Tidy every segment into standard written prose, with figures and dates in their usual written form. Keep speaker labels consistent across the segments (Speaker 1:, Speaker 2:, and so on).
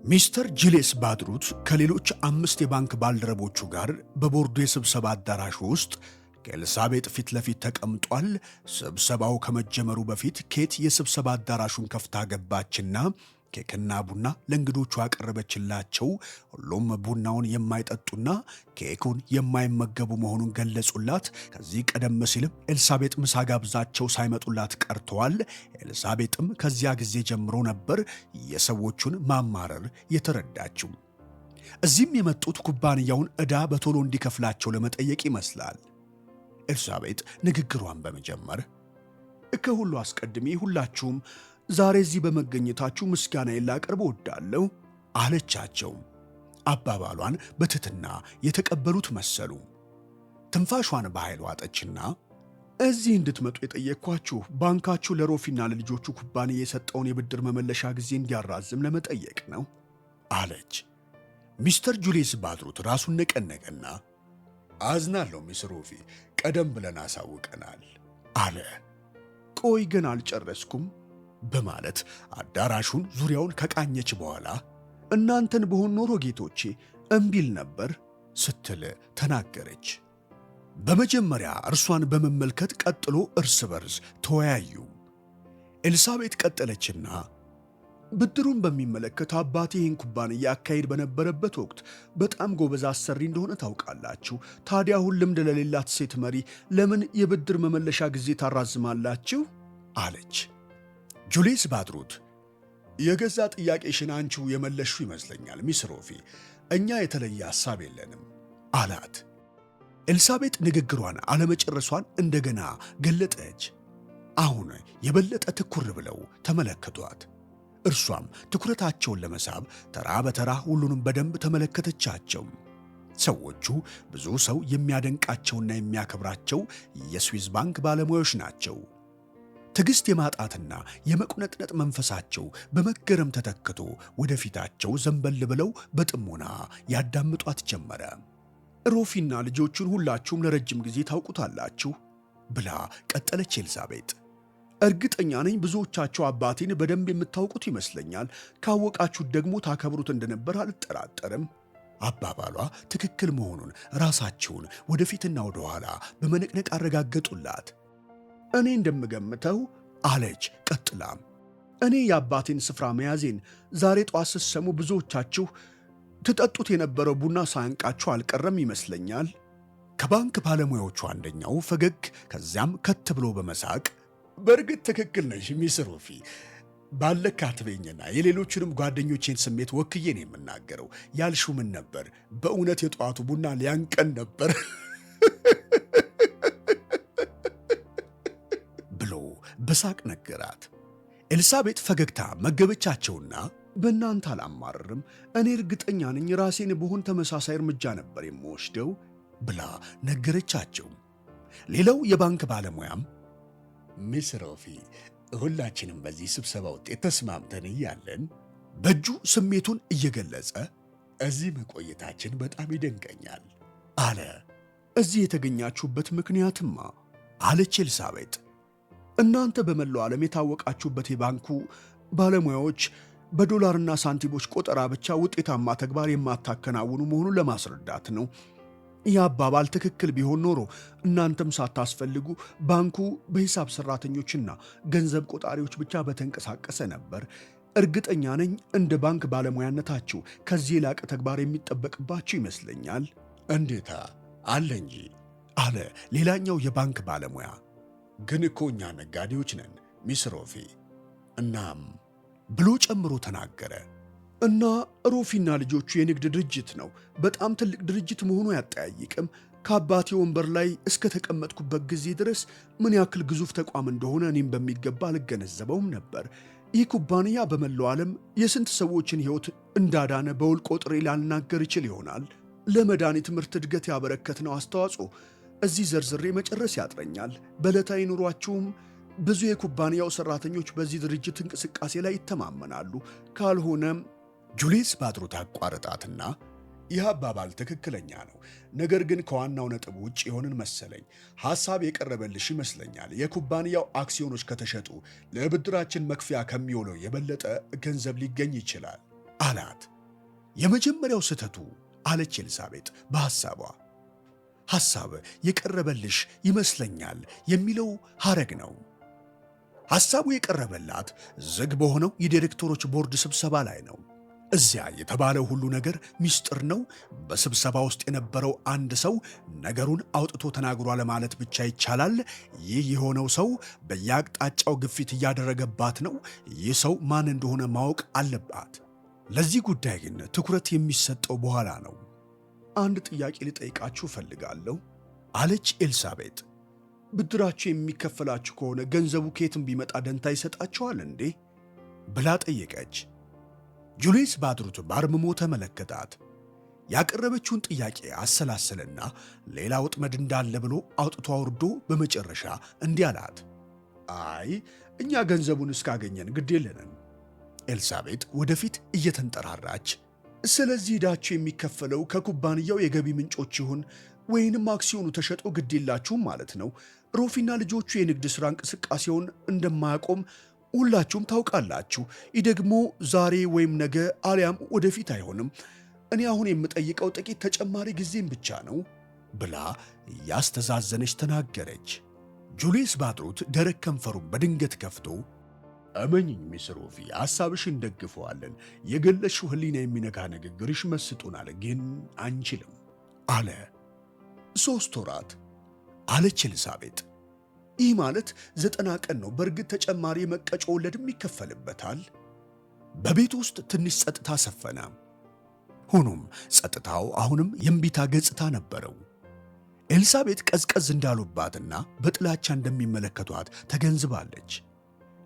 Speaker 1: ሚስተር ጁልየስ ባድሩት ከሌሎች 5 የባንክ ባልደረቦቹ ጋር በቦርዱ የስብሰባ አዳራሽ ውስጥ ከኤልሳቤጥ ፊት ለፊት ተቀምጧል። ስብሰባው ከመጀመሩ በፊት ኬት የስብሰባ አዳራሹን ከፍታ ገባችና ኬክና ቡና ለእንግዶቹ ያቀረበችላቸው። ሁሉም ቡናውን የማይጠጡና ኬኩን የማይመገቡ መሆኑን ገለጹላት። ከዚህ ቀደም ሲልም ኤልሳቤጥ ምሳ ጋብዛቸው ሳይመጡላት ቀርተዋል። ኤልሳቤጥም ከዚያ ጊዜ ጀምሮ ነበር የሰዎቹን ማማረር የተረዳችው። እዚህም የመጡት ኩባንያውን ዕዳ በቶሎ እንዲከፍላቸው ለመጠየቅ ይመስላል። ኤልሳቤጥ ንግግሯን በመጀመር ከሁሉ አስቀድሜ ሁላችሁም ዛሬ እዚህ በመገኘታችሁ ምስጋናዬን ላቀርብ እወዳለሁ አለቻቸው። አባባሏን በትህትና የተቀበሉት መሰሉ። ትንፋሿን በኃይል ዋጠችና እዚህ እንድትመጡ የጠየቅኳችሁ ባንካችሁ ለሮፊና ለልጆቹ ኩባንያ የሰጠውን የብድር መመለሻ ጊዜ እንዲያራዝም ለመጠየቅ ነው አለች። ሚስተር ጁልየስ ባድሩት ራሱን ነቀነቀና አዝናለሁ ሚስ ሮፊ፣ ቀደም ብለን አሳውቀናል አለ። ቆይ ግን አልጨረስኩም በማለት አዳራሹን ዙሪያውን ከቃኘች በኋላ እናንተን በሆን ኖሮ ጌቶቼ እምቢል ነበር ስትል ተናገረች። በመጀመሪያ እርሷን በመመልከት ቀጥሎ እርስ በርስ ተወያዩ። ኤልሳቤጥ ቀጠለችና ብድሩን በሚመለከት አባቴ ይህን ኩባንያ ያካሄድ በነበረበት ወቅት በጣም ጎበዝ አሰሪ እንደሆነ ታውቃላችሁ። ታዲያ አሁን ልምድ ለሌላት ሴት መሪ ለምን የብድር መመለሻ ጊዜ ታራዝማላችሁ? አለች። ጁልየስ ባድሩት የገዛ ጥያቄሽን አንቺው የመለሹ ይመስለኛል ሚስ ሮፊ፣ እኛ የተለየ ሐሳብ የለንም አላት። ኤልሳቤጥ ንግግሯን አለመጨረሷን እንደገና ገለጠች። አሁን የበለጠ ትኩር ብለው ተመለከቷት። እርሷም ትኩረታቸውን ለመሳብ ተራ በተራ ሁሉንም በደንብ ተመለከተቻቸው። ሰዎቹ ብዙ ሰው የሚያደንቃቸውና የሚያከብራቸው የስዊዝ ባንክ ባለሙያዎች ናቸው። ትዕግሥት የማጣትና የመቁነጥነጥ መንፈሳቸው በመገረም ተተክቶ ወደፊታቸው ዘንበል ብለው በጥሞና ያዳምጧት ጀመረ። ሮፊና ልጆቹን ሁላችሁም ለረጅም ጊዜ ታውቁታላችሁ ብላ ቀጠለች ኤልሳቤጥ። እርግጠኛ ነኝ ብዙዎቻችሁ አባቴን በደንብ የምታውቁት ይመስለኛል። ካወቃችሁት ደግሞ ታከብሩት እንደነበር አልጠራጠርም። አባባሏ ትክክል መሆኑን ራሳቸውን ወደፊትና ወደ ኋላ በመነቅነቅ አረጋገጡላት። እኔ እንደምገምተው አለች ቀጥላም፣ እኔ የአባቴን ስፍራ መያዜን ዛሬ ጠዋት ስትሰሙ ብዙዎቻችሁ ትጠጡት የነበረው ቡና ሳያንቃችሁ አልቀረም ይመስለኛል። ከባንክ ባለሙያዎቹ አንደኛው ፈገግ ከዚያም ከት ብሎ በመሳቅ በእርግጥ ትክክል ነሽ ሚስ ሮፊ፣ ባለካ አትበይኝና የሌሎቹንም ጓደኞቼን ስሜት ወክዬ ነው የምናገረው። ያልሽው ምን ነበር? በእውነት የጠዋቱ ቡና ሊያንቀን ነበር ብሎ በሳቅ ነገራት። ኤልሳቤጥ ፈገግታ መገበቻቸውና በእናንተ አላማርርም፣ እኔ እርግጠኛ ነኝ ራሴን በሆን ተመሳሳይ እርምጃ ነበር የምወስደው ብላ ነገረቻቸው። ሌላው የባንክ ባለሙያም ሚስ ሮፊ፣ ሁላችንም በዚህ ስብሰባ ውጤት ተስማምተን እያለን በእጁ ስሜቱን እየገለጸ እዚህ መቆየታችን በጣም ይደንቀኛል አለ። እዚህ የተገኛችሁበት ምክንያትማ አለች ኤልሳቤጥ፣ እናንተ በመላው ዓለም የታወቃችሁበት የባንኩ ባለሙያዎች በዶላርና ሳንቲሞች ቆጠራ ብቻ ውጤታማ ተግባር የማታከናውኑ መሆኑን ለማስረዳት ነው። ይህ አባባል ትክክል ቢሆን ኖሮ እናንተም ሳታስፈልጉ ባንኩ በሂሳብ ሠራተኞችና ገንዘብ ቆጣሪዎች ብቻ በተንቀሳቀሰ ነበር። እርግጠኛ ነኝ እንደ ባንክ ባለሙያነታችሁ ከዚህ የላቀ ተግባር የሚጠበቅባችሁ ይመስለኛል። እንዴታ አለ እንጂ አለ ሌላኛው የባንክ ባለሙያ። ግን እኮ እኛ ነጋዴዎች ነን ሚስ ሮፊ፣ እናም ብሎ ጨምሮ ተናገረ። እና ሮፊና ልጆቹ የንግድ ድርጅት ነው። በጣም ትልቅ ድርጅት መሆኑ አያጠያይቅም። ከአባቴ ወንበር ላይ እስከ ተቀመጥኩበት ጊዜ ድረስ ምን ያክል ግዙፍ ተቋም እንደሆነ እኔም በሚገባ አልገነዘበውም ነበር። ይህ ኩባንያ በመላው ዓለም የስንት ሰዎችን ሕይወት እንዳዳነ በውል ቆጥሬ ላልናገር ይችል ይሆናል። ለመድኃኒት ምርት እድገት ያበረከትነው አስተዋጽኦ እዚህ ዘርዝሬ መጨረስ ያጥረኛል። በዕለታዊ ኑሯችሁም ብዙ የኩባንያው ሠራተኞች በዚህ ድርጅት እንቅስቃሴ ላይ ይተማመናሉ። ካልሆነም ጁልየስ ባድሩት አቋረጣትና ይህ አባባል ትክክለኛ ነው፣ ነገር ግን ከዋናው ነጥብ ውጭ የሆንን መሰለኝ። ሐሳብ የቀረበልሽ ይመስለኛል። የኩባንያው አክሲዮኖች ከተሸጡ ለብድራችን መክፈያ ከሚውለው የበለጠ ገንዘብ ሊገኝ ይችላል አላት። የመጀመሪያው ስህተቱ አለች ኤልሳቤጥ በሐሳቧ። ሐሳብ የቀረበልሽ ይመስለኛል የሚለው ሐረግ ነው። ሐሳቡ የቀረበላት ዝግ በሆነው የዲሬክተሮች ቦርድ ስብሰባ ላይ ነው። እዚያ የተባለው ሁሉ ነገር ሚስጥር ነው። በስብሰባ ውስጥ የነበረው አንድ ሰው ነገሩን አውጥቶ ተናግሯል ማለት ብቻ ይቻላል። ይህ የሆነው ሰው በየአቅጣጫው ግፊት እያደረገባት ነው። ይህ ሰው ማን እንደሆነ ማወቅ አለባት። ለዚህ ጉዳይ ግን ትኩረት የሚሰጠው በኋላ ነው። አንድ ጥያቄ ልጠይቃችሁ እፈልጋለሁ አለች ኤልሳቤጥ። ብድራችሁ የሚከፈላችሁ ከሆነ ገንዘቡ ከየትም ቢመጣ ደንታ ይሰጣችኋል እንዴ? ብላ ጠየቀች። ጁልየስ ባድሩት ባርምሞ ተመለከታት። ያቀረበችውን ጥያቄ አሰላሰለና ሌላ ወጥመድ እንዳለ ብሎ አውጥቶ አውርዶ በመጨረሻ እንዲህ አላት። አይ እኛ ገንዘቡን እስካገኘን ግድ የለንም። ኤልሳቤጥ ወደፊት እየተንጠራራች፣ ስለዚህ ዕዳችሁ የሚከፈለው ከኩባንያው የገቢ ምንጮች ይሁን ወይንም አክሲዮኑ ተሸጦ ግድ የላችሁም ማለት ነው። ሮፊና ልጆቹ የንግድ ሥራ እንቅስቃሴውን እንደማያቆም ሁላችሁም ታውቃላችሁ። ይህ ደግሞ ዛሬ ወይም ነገ አሊያም ወደፊት አይሆንም። እኔ አሁን የምጠይቀው ጥቂት ተጨማሪ ጊዜም ብቻ ነው ብላ ያስተዛዘነች ተናገረች። ጁልየስ ባድሩት ደረቅ ከንፈሩን በድንገት ከፍቶ እመኝኝ ሚስ ሮፊ፣ ሐሳብሽን ደግፈዋለን። የገለሽው ሕሊና የሚነካ ንግግርሽ መስጦናል፣ ግን አንችልም አለ። 3 ወራት አለች ኤልሳቤጥ። ይህ ማለት 90 ቀን ነው። በእርግጥ ተጨማሪ የመቀጮ ወለድም ይከፈልበታል። በቤት ውስጥ ትንሽ ጸጥታ ሰፈነ። ሆኖም ጸጥታው አሁንም የእምቢታ ገጽታ ነበረው። ኤልሳቤጥ ቀዝቀዝ እንዳሉባትና በጥላቻ እንደሚመለከቷት ተገንዝባለች።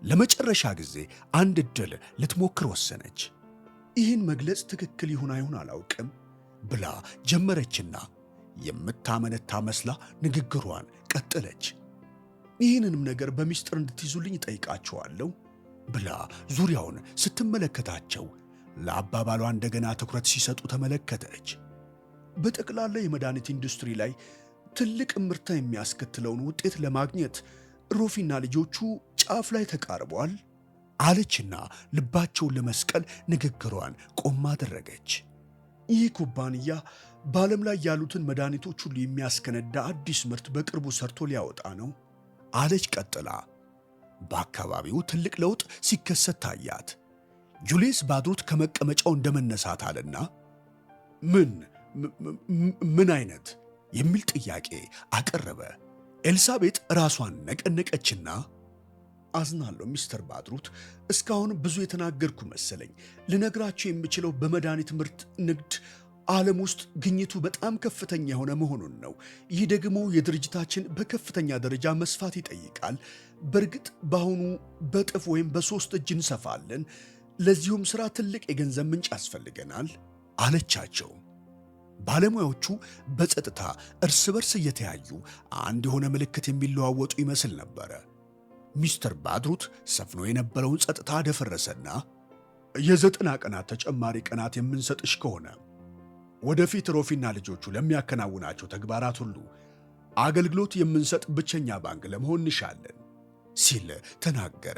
Speaker 1: ለመጨረሻ ጊዜ አንድ ዕድል ልትሞክር ወሰነች። ይህን መግለጽ ትክክል ይሁን አይሁን አላውቅም ብላ ጀመረችና የምታመነታ መስላ ንግግሯን ቀጠለች። ይህንንም ነገር በሚስጥር እንድትይዙልኝ ጠይቃቸዋለሁ ብላ ዙሪያውን ስትመለከታቸው ለአባባሏ እንደገና ትኩረት ሲሰጡ ተመለከተች። በጠቅላላ የመድኃኒት ኢንዱስትሪ ላይ ትልቅ ምርታ የሚያስከትለውን ውጤት ለማግኘት ሮፊና ልጆቹ ጫፍ ላይ ተቃርበዋል አለችና ልባቸውን ለመስቀል ንግግሯን ቆም አደረገች። ይህ ኩባንያ በዓለም ላይ ያሉትን መድኃኒቶች ሁሉ የሚያስከነዳ አዲስ ምርት በቅርቡ ሰርቶ ሊያወጣ ነው አለች ቀጥላ። በአካባቢው ትልቅ ለውጥ ሲከሰት ታያት። ጁልየስ ባድሩት ከመቀመጫው እንደመነሳት አለና ምን አይነት የሚል ጥያቄ አቀረበ። ኤልሳቤጥ ራሷን ነቀነቀችና አዝናለሁ ሚስተር ባድሩት፣ እስካሁን ብዙ የተናገርኩ መሰለኝ። ልነግራችሁ የምችለው በመድኃኒት ምርት ንግድ ዓለም ውስጥ ግኝቱ በጣም ከፍተኛ የሆነ መሆኑን ነው። ይህ ደግሞ የድርጅታችን በከፍተኛ ደረጃ መስፋት ይጠይቃል። በእርግጥ በአሁኑ በጥፍ ወይም በ3 እጅ እንሰፋለን። ለዚሁም ሥራ ትልቅ የገንዘብ ምንጭ ያስፈልገናል አለቻቸው። ባለሙያዎቹ በጸጥታ እርስ በርስ እየተያዩ አንድ የሆነ ምልክት የሚለዋወጡ ይመስል ነበረ። ሚስተር ባድሩት ሰፍኖ የነበረውን ጸጥታ ደፈረሰና የ90 ቀናት ተጨማሪ ቀናት የምንሰጥሽ ከሆነ ወደፊት ሮፊና ልጆቹ ለሚያከናውናቸው ተግባራት ሁሉ አገልግሎት የምንሰጥ ብቸኛ ባንክ ለመሆን እንሻለን ሲል ተናገረ።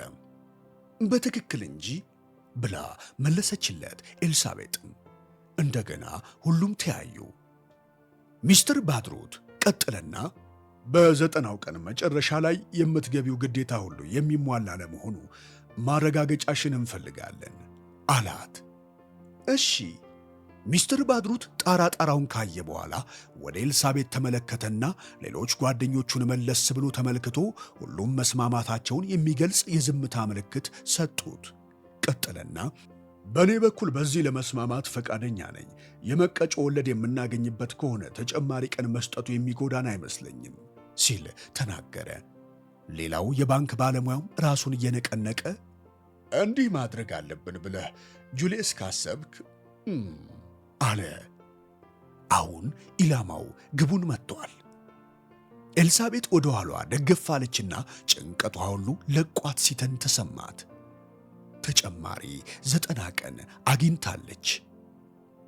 Speaker 1: በትክክል እንጂ ብላ መለሰችለት ኤልሳቤጥም። እንደገና ሁሉም ተያዩ። ሚስተር ባድሩት ቀጠለና በ90ው ቀን መጨረሻ ላይ የምትገቢው ግዴታ ሁሉ የሚሟላ ለመሆኑ ማረጋገጫሽን እንፈልጋለን አላት። እሺ። ሚስተር ባድሩት ጣራውን ካየ በኋላ ወደ ኤልሳቤጥ ተመለከተና ሌሎች ጓደኞቹን መለስ ብሎ ተመልክቶ ሁሉም መስማማታቸውን የሚገልጽ የዝምታ ምልክት ሰጡት። ቀጠለና በእኔ በኩል በዚህ ለመስማማት ፈቃደኛ ነኝ። የመቀጮ ወለድ የምናገኝበት ከሆነ ተጨማሪ ቀን መስጠቱ የሚጎዳን አይመስለኝም ሲል ተናገረ። ሌላው የባንክ ባለሙያው ራሱን እየነቀነቀ እንዲህ ማድረግ አለብን ብለህ ጁልየስ ካሰብክ አለ። አሁን ኢላማው ግቡን መጥቷል። ኤልሳቤጥ ወደ ኋሏ ደገፍ አለችና ጭንቀቷ ሁሉ ለቋት ሲተን ተሰማት። ተጨማሪ 90 ቀን አግኝታለች።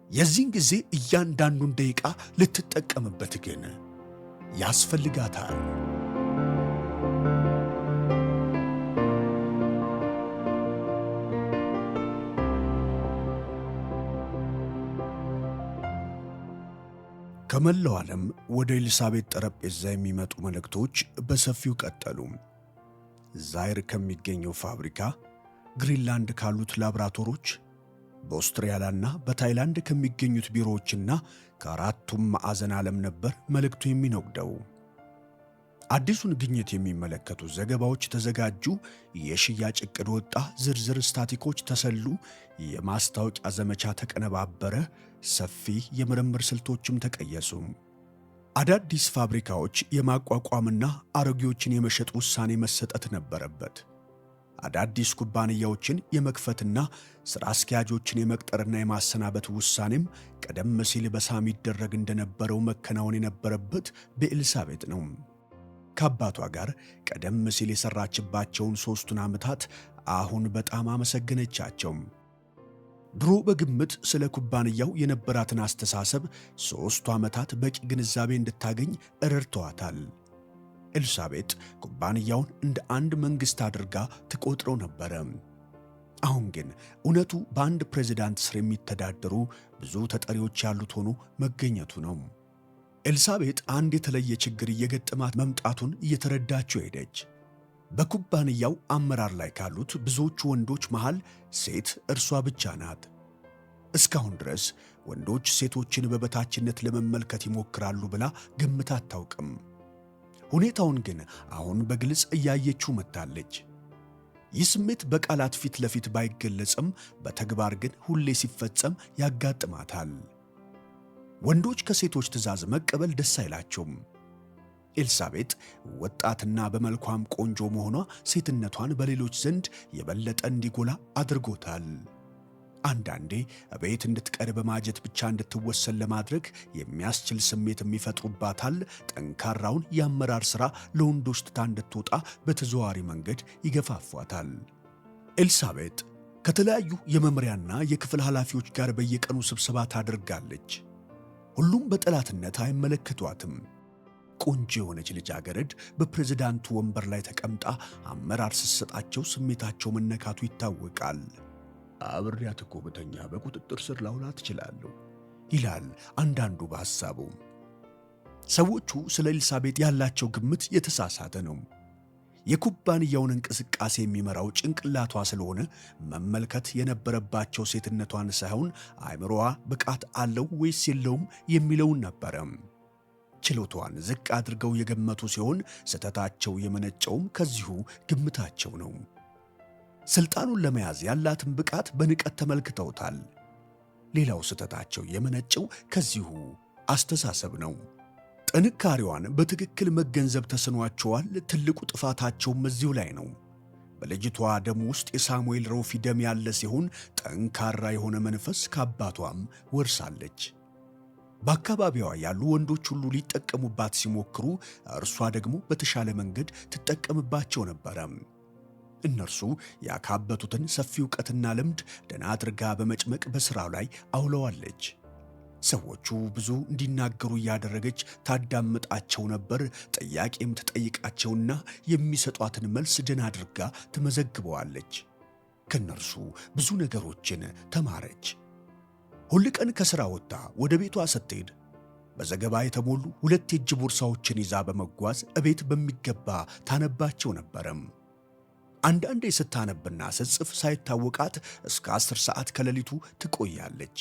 Speaker 1: የዚህን ጊዜ እያንዳንዱን ደቂቃ ልትጠቀምበት ግን ያስፈልጋታል። ከመላው ዓለም ወደ ኤልሳቤጥ ጠረጴዛ የሚመጡ መልእክቶች በሰፊው ቀጠሉ። ዛይር ከሚገኘው ፋብሪካ፣ ግሪንላንድ ካሉት ላብራቶሮች፣ በአውስትራሊያና በታይላንድ ከሚገኙት ቢሮዎችና ከአራቱም ማዕዘን ዓለም ነበር መልእክቱ የሚነጉደው። አዲሱን ግኝት የሚመለከቱ ዘገባዎች ተዘጋጁ፣ የሽያጭ ዕቅድ ወጣ፣ ዝርዝር ስታቲኮች ተሰሉ፣ የማስታወቂያ ዘመቻ ተቀነባበረ፣ ሰፊ የምርምር ስልቶችም ተቀየሱ። አዳዲስ ፋብሪካዎች የማቋቋምና አሮጌዎችን የመሸጥ ውሳኔ መሰጠት ነበረበት። አዳዲስ ኩባንያዎችን የመክፈትና ሥራ አስኪያጆችን የመቅጠርና የማሰናበት ውሳኔም ቀደም ሲል በሳም ይደረግ እንደነበረው መከናወን የነበረበት በኤልሳቤጥ ነው። ከአባቷ ጋር ቀደም ሲል የሠራችባቸውን 3ቱን ዓመታት አሁን በጣም አመሰገነቻቸው። ድሮ በግምት ስለ ኩባንያው የነበራትን አስተሳሰብ 3ቱ ዓመታት በቂ ግንዛቤ እንድታገኝ ረድተዋታል። ኤልሳቤጥ ኩባንያውን እንደ አንድ መንግሥት አድርጋ ትቆጥረው ነበረ። አሁን ግን እውነቱ በአንድ ፕሬዝዳንት ስር የሚተዳደሩ ብዙ ተጠሪዎች ያሉት ሆኖ መገኘቱ ነው። ኤልሳቤጥ አንድ የተለየ ችግር እየገጠማት መምጣቱን እየተረዳችው ሄደች። በኩባንያው አመራር ላይ ካሉት ብዙዎቹ ወንዶች መሃል ሴት እርሷ ብቻ ናት። እስካሁን ድረስ ወንዶች ሴቶችን በበታችነት ለመመልከት ይሞክራሉ ብላ ገምታ አታውቅም። ሁኔታውን ግን አሁን በግልጽ እያየችው መጥታለች። ይህ ስሜት በቃላት ፊት ለፊት ባይገለጽም በተግባር ግን ሁሌ ሲፈጸም ያጋጥማታል። ወንዶች ከሴቶች ትዕዛዝ መቀበል ደስ አይላቸውም። ኤልሳቤጥ ወጣትና በመልኳም ቆንጆ መሆኗ ሴትነቷን በሌሎች ዘንድ የበለጠ እንዲጎላ አድርጎታል። አንዳንዴ እቤት እንድትቀር በማጀት ብቻ እንድትወሰን ለማድረግ የሚያስችል ስሜትም ይፈጥሩባታል። ጠንካራውን የአመራር ሥራ ለወንዶች ትታ እንድትወጣ በተዘዋዋሪ መንገድ ይገፋፏታል። ኤልሳቤጥ ከተለያዩ የመምሪያና የክፍል ኃላፊዎች ጋር በየቀኑ ስብሰባ ታደርጋለች። ሁሉም በጠላትነት አይመለከቷትም። ቆንጆ የሆነች ልጃገረድ በፕሬዝዳንቱ ወንበር ላይ ተቀምጣ አመራር ስትሰጣቸው ስሜታቸው መነካቱ ይታወቃል። አብሬያት እኮ ብተኛ በቁጥጥር ስር ላውላት እችላለሁ ይላል አንዳንዱ በሐሳቡ። ሰዎቹ ስለ ኤልሳቤጥ ያላቸው ግምት የተሳሳተ ነው። የኩባንያውን እንቅስቃሴ የሚመራው ጭንቅላቷ ስለሆነ መመልከት የነበረባቸው ሴትነቷን ሳይሆን አእምሮዋ ብቃት አለው ወይስ የለውም የሚለውን ነበረ። ችሎቷን ዝቅ አድርገው የገመቱ ሲሆን ስህተታቸው የመነጨውም ከዚሁ ግምታቸው ነው። ስልጣኑን ለመያዝ ያላትን ብቃት በንቀት ተመልክተውታል። ሌላው ስህተታቸው የመነጨው ከዚሁ አስተሳሰብ ነው። ጥንካሬዋን በትክክል መገንዘብ ተስኗቸዋል። ትልቁ ጥፋታቸውም እዚሁ ላይ ነው። በልጅቷ ደም ውስጥ የሳሙኤል ሮፊ ደም ያለ ሲሆን ጠንካራ የሆነ መንፈስ ከአባቷም ወርሳለች። በአካባቢዋ ያሉ ወንዶች ሁሉ ሊጠቀሙባት ሲሞክሩ፣ እርሷ ደግሞ በተሻለ መንገድ ትጠቀምባቸው ነበረ። እነርሱ ያካበቱትን ሰፊ ዕውቀትና ልምድ ደህና አድርጋ በመጭመቅ በሥራው ላይ አውለዋለች። ሰዎቹ ብዙ እንዲናገሩ እያደረገች ታዳምጣቸው ነበር። ጥያቄም ትጠይቃቸውና የሚሰጧትን መልስ ደህና አድርጋ ትመዘግበዋለች። ከነርሱ ብዙ ነገሮችን ተማረች። ሁል ቀን ከሥራ ወጥታ ወደ ቤቷ ስትሄድ በዘገባ የተሞሉ 2 የእጅ ቦርሳዎችን ይዛ በመጓዝ እቤት በሚገባ ታነባቸው ነበረም። አንዳንዴ ስታነብና ስትጽፍ ሳይታወቃት እስከ 10 ሰዓት ከሌሊቱ ትቆያለች።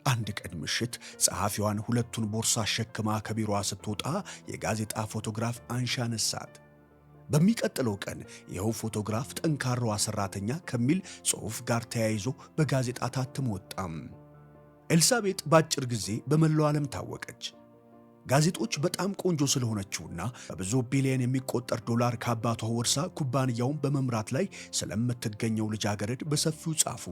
Speaker 1: አንድ ቀን ምሽት ጸሐፊዋን 2ቱን ቦርሳ ሸክማ ከቢሮዋ ስትወጣ የጋዜጣ ፎቶግራፍ አንሺ አነሳት። በሚቀጥለው ቀን ይኸው ፎቶግራፍ ጠንካራዋ ሠራተኛ ከሚል ጽሑፍ ጋር ተያይዞ በጋዜጣ ታትሞ ወጣም። ኤልሳቤጥ በአጭር ጊዜ በመላው ዓለም ታወቀች። ጋዜጦች በጣም ቆንጆ ስለሆነችውና በብዙ ቢሊዮን የሚቆጠር ዶላር ከአባቷ ወርሳ ኩባንያውን በመምራት ላይ ስለምትገኘው ልጃገረድ በሰፊው ጻፉ።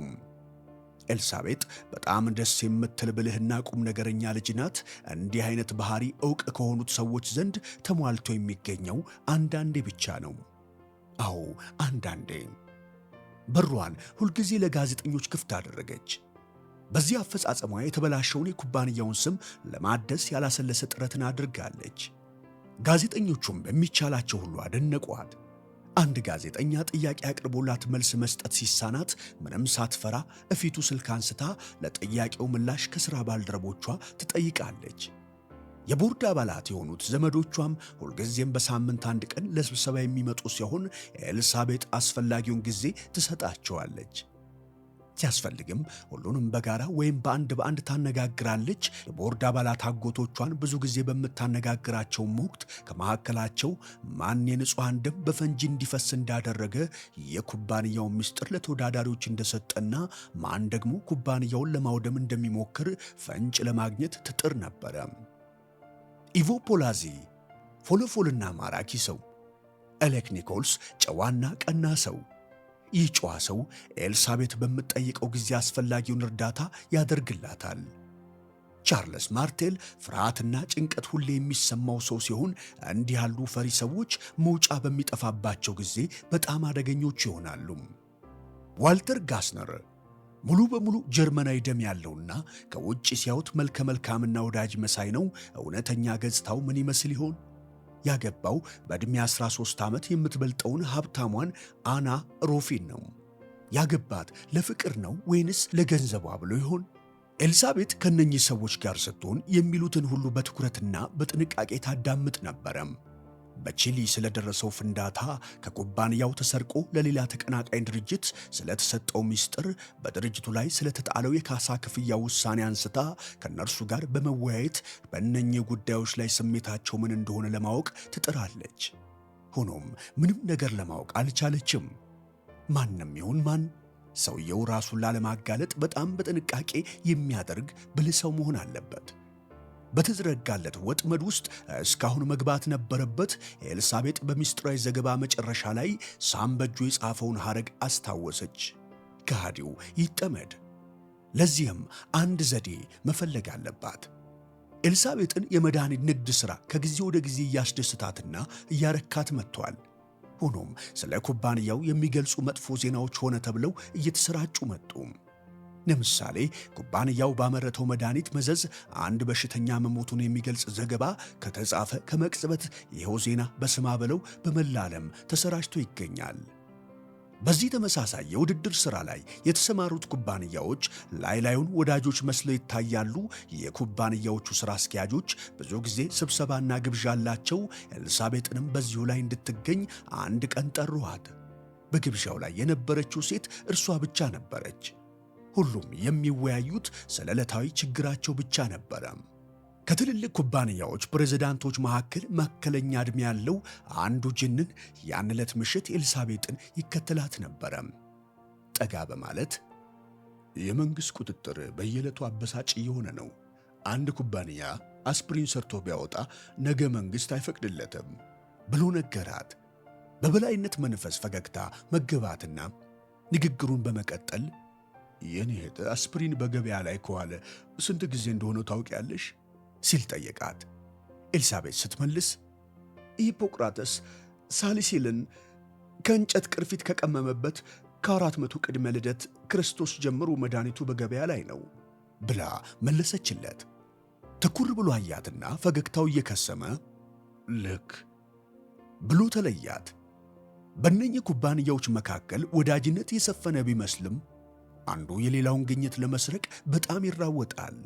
Speaker 1: ኤልሳቤጥ በጣም ደስ የምትል ብልህና ቁም ነገረኛ ልጅ ናት። እንዲህ አይነት ባህሪ ዕውቅ ከሆኑት ሰዎች ዘንድ ተሟልቶ የሚገኘው አንዳንዴ ብቻ ነው። አዎ አንዳንዴ። በሯን ሁልጊዜ ለጋዜጠኞች ክፍት አደረገች። በዚህ አፈጻጸሟ የተበላሸውን የኩባንያውን ስም ለማደስ ያላሰለሰ ጥረትን አድርጋለች። ጋዜጠኞቹም በሚቻላቸው ሁሉ አደነቋት። አንድ ጋዜጠኛ ጥያቄ አቅርቦላት መልስ መስጠት ሲሳናት ምንም ሳትፈራ እፊቱ ስልክ አንስታ ለጥያቄው ምላሽ ከሥራ ባልደረቦቿ ትጠይቃለች። የቦርድ አባላት የሆኑት ዘመዶቿም ሁልጊዜም በሳምንት አንድ ቀን ለስብሰባ የሚመጡ ሲሆን ኤልሳቤጥ አስፈላጊውን ጊዜ ትሰጣቸዋለች። ሲያስፈልግም ሁሉንም በጋራ ወይም በአንድ ታነጋግራለች። የቦርድ አባላት አጎቶቿን ብዙ ጊዜ በምታነጋግራቸውም ወቅት ከመካከላቸው ማን የንጹሐን ደም በፈንጂ እንዲፈስ እንዳደረገ፣ የኩባንያው ምስጢር ለተወዳዳሪዎች እንደሰጠና ማን ደግሞ ኩባንያውን ለማውደም እንደሚሞክር ፍንጭ ለማግኘት ትጥር ነበረ። ኢቮ ፖላዚ ፎለፎልና ማራኪ ሰው፣ ኤሌክ ኒኮልስ ጨዋና ቀና ሰው። ይህ ጨዋ ሰው ኤልሳቤጥ በምትጠይቀው ጊዜ አስፈላጊውን እርዳታ ያደርግላታል። ቻርልስ ማርቴል ፍርሃትና ጭንቀት ሁሌ የሚሰማው ሰው ሲሆን እንዲህ ያሉ ፈሪ ሰዎች መውጫ በሚጠፋባቸው ጊዜ በጣም አደገኞች ይሆናሉ። ዋልተር ጋስነር ሙሉ በሙሉ ጀርመናዊ ደም ያለውና ከውጭ ሲያዩት መልከ መልካምና ወዳጅ መሳይ ነው። እውነተኛ ገጽታው ምን ይመስል ይሆን? ያገባው በዕድሜ 13 ዓመት የምትበልጠውን ሀብታሟን አና ሮፊን ነው። ያገባት ለፍቅር ነው ወይንስ ለገንዘቧ ብሎ ይሆን? ኤልሳቤጥ ከነኚህ ሰዎች ጋር ስትሆን የሚሉትን ሁሉ በትኩረትና በጥንቃቄ ታዳምጥ ነበረም። በቺሊ ስለደረሰው ፍንዳታ፣ ከኩባንያው ተሰርቆ ለሌላ ተቀናቃኝ ድርጅት ስለተሰጠው ምስጢር፣ በድርጅቱ ላይ ስለተጣለው የካሳ ክፍያ ውሳኔ አንስታ ከነርሱ ጋር በመወያየት በእነኚህ ጉዳዮች ላይ ስሜታቸው ምን እንደሆነ ለማወቅ ትጥራለች። ሆኖም ምንም ነገር ለማወቅ አልቻለችም። ማንም ይሁን ማን ሰውየው ራሱን ላለማጋለጥ በጣም በጥንቃቄ የሚያደርግ ብልህ ሰው መሆን አለበት። በተዘረጋለት ወጥመድ ውስጥ እስካሁን መግባት ነበረበት። ኤልሳቤጥ በሚስጥራዊ ዘገባ መጨረሻ ላይ ሳም በእጁ የጻፈውን ሐረግ አስታወሰች። ከሃዲው ይጠመድ። ለዚህም አንድ ዘዴ መፈለግ አለባት። ኤልሳቤጥን የመድኃኒት ንግድ ሥራ ከጊዜ ወደ ጊዜ እያስደስታትና እያረካት መጥቷል። ሆኖም ስለ ኩባንያው የሚገልጹ መጥፎ ዜናዎች ሆነ ተብለው እየተሰራጩ መጡ። ለምሳሌ ኩባንያው ባመረተው መድኃኒት መዘዝ አንድ በሽተኛ መሞቱን የሚገልጽ ዘገባ ከተጻፈ ከመቅጽበት ይኸው ዜና በስማ በለው በመላ ዓለም ተሰራጭቶ ይገኛል። በዚህ ተመሳሳይ የውድድር ሥራ ላይ የተሰማሩት ኩባንያዎች ላዩን ወዳጆች መስለው ይታያሉ። የኩባንያዎቹ ሥራ አስኪያጆች ብዙ ጊዜ ስብሰባና ግብዣ አላቸው። ኤልሳቤጥንም በዚሁ ላይ እንድትገኝ አንድ ቀን ጠሯት። በግብዣው ላይ የነበረችው ሴት እርሷ ብቻ ነበረች። ሁሉም የሚወያዩት ስለ ዕለታዊ ችግራቸው ብቻ ነበረ። ከትልልቅ ኩባንያዎች ፕሬዝዳንቶች መካከል መካከለኛ ዕድሜ ያለው አንዱ ጅንን ያን ዕለት ምሽት ኤልሳቤጥን ይከተላት ነበረ። ጠጋ በማለት የመንግሥት ቁጥጥር በየዕለቱ አበሳጭ እየሆነ ነው። አንድ ኩባንያ አስፕሪን ሰርቶ ቢያወጣ ነገ መንግሥት አይፈቅድለትም ብሎ ነገራት። በበላይነት መንፈስ ፈገግታ መገባትና ንግግሩን በመቀጠል የኔ እህት አስፕሪን በገበያ ላይ ከዋለ ስንት ጊዜ እንደሆነ ታውቂያለሽ? ሲል ጠየቃት። ኤልሳቤጥ ስትመልስ ሂፖክራተስ ሳሊሲልን ከእንጨት ቅርፊት ከቀመመበት ከ400 ቅድመ ልደት ክርስቶስ ጀምሮ መድኃኒቱ በገበያ ላይ ነው ብላ መለሰችለት። ትኩር ብሎ አያትና ፈገግታው እየከሰመ ልክ ብሎ ተለያት። በእነኚህ ኩባንያዎች መካከል ወዳጅነት የሰፈነ ቢመስልም አንዱ የሌላውን ግኝት ለመስረቅ በጣም ይራወጣል።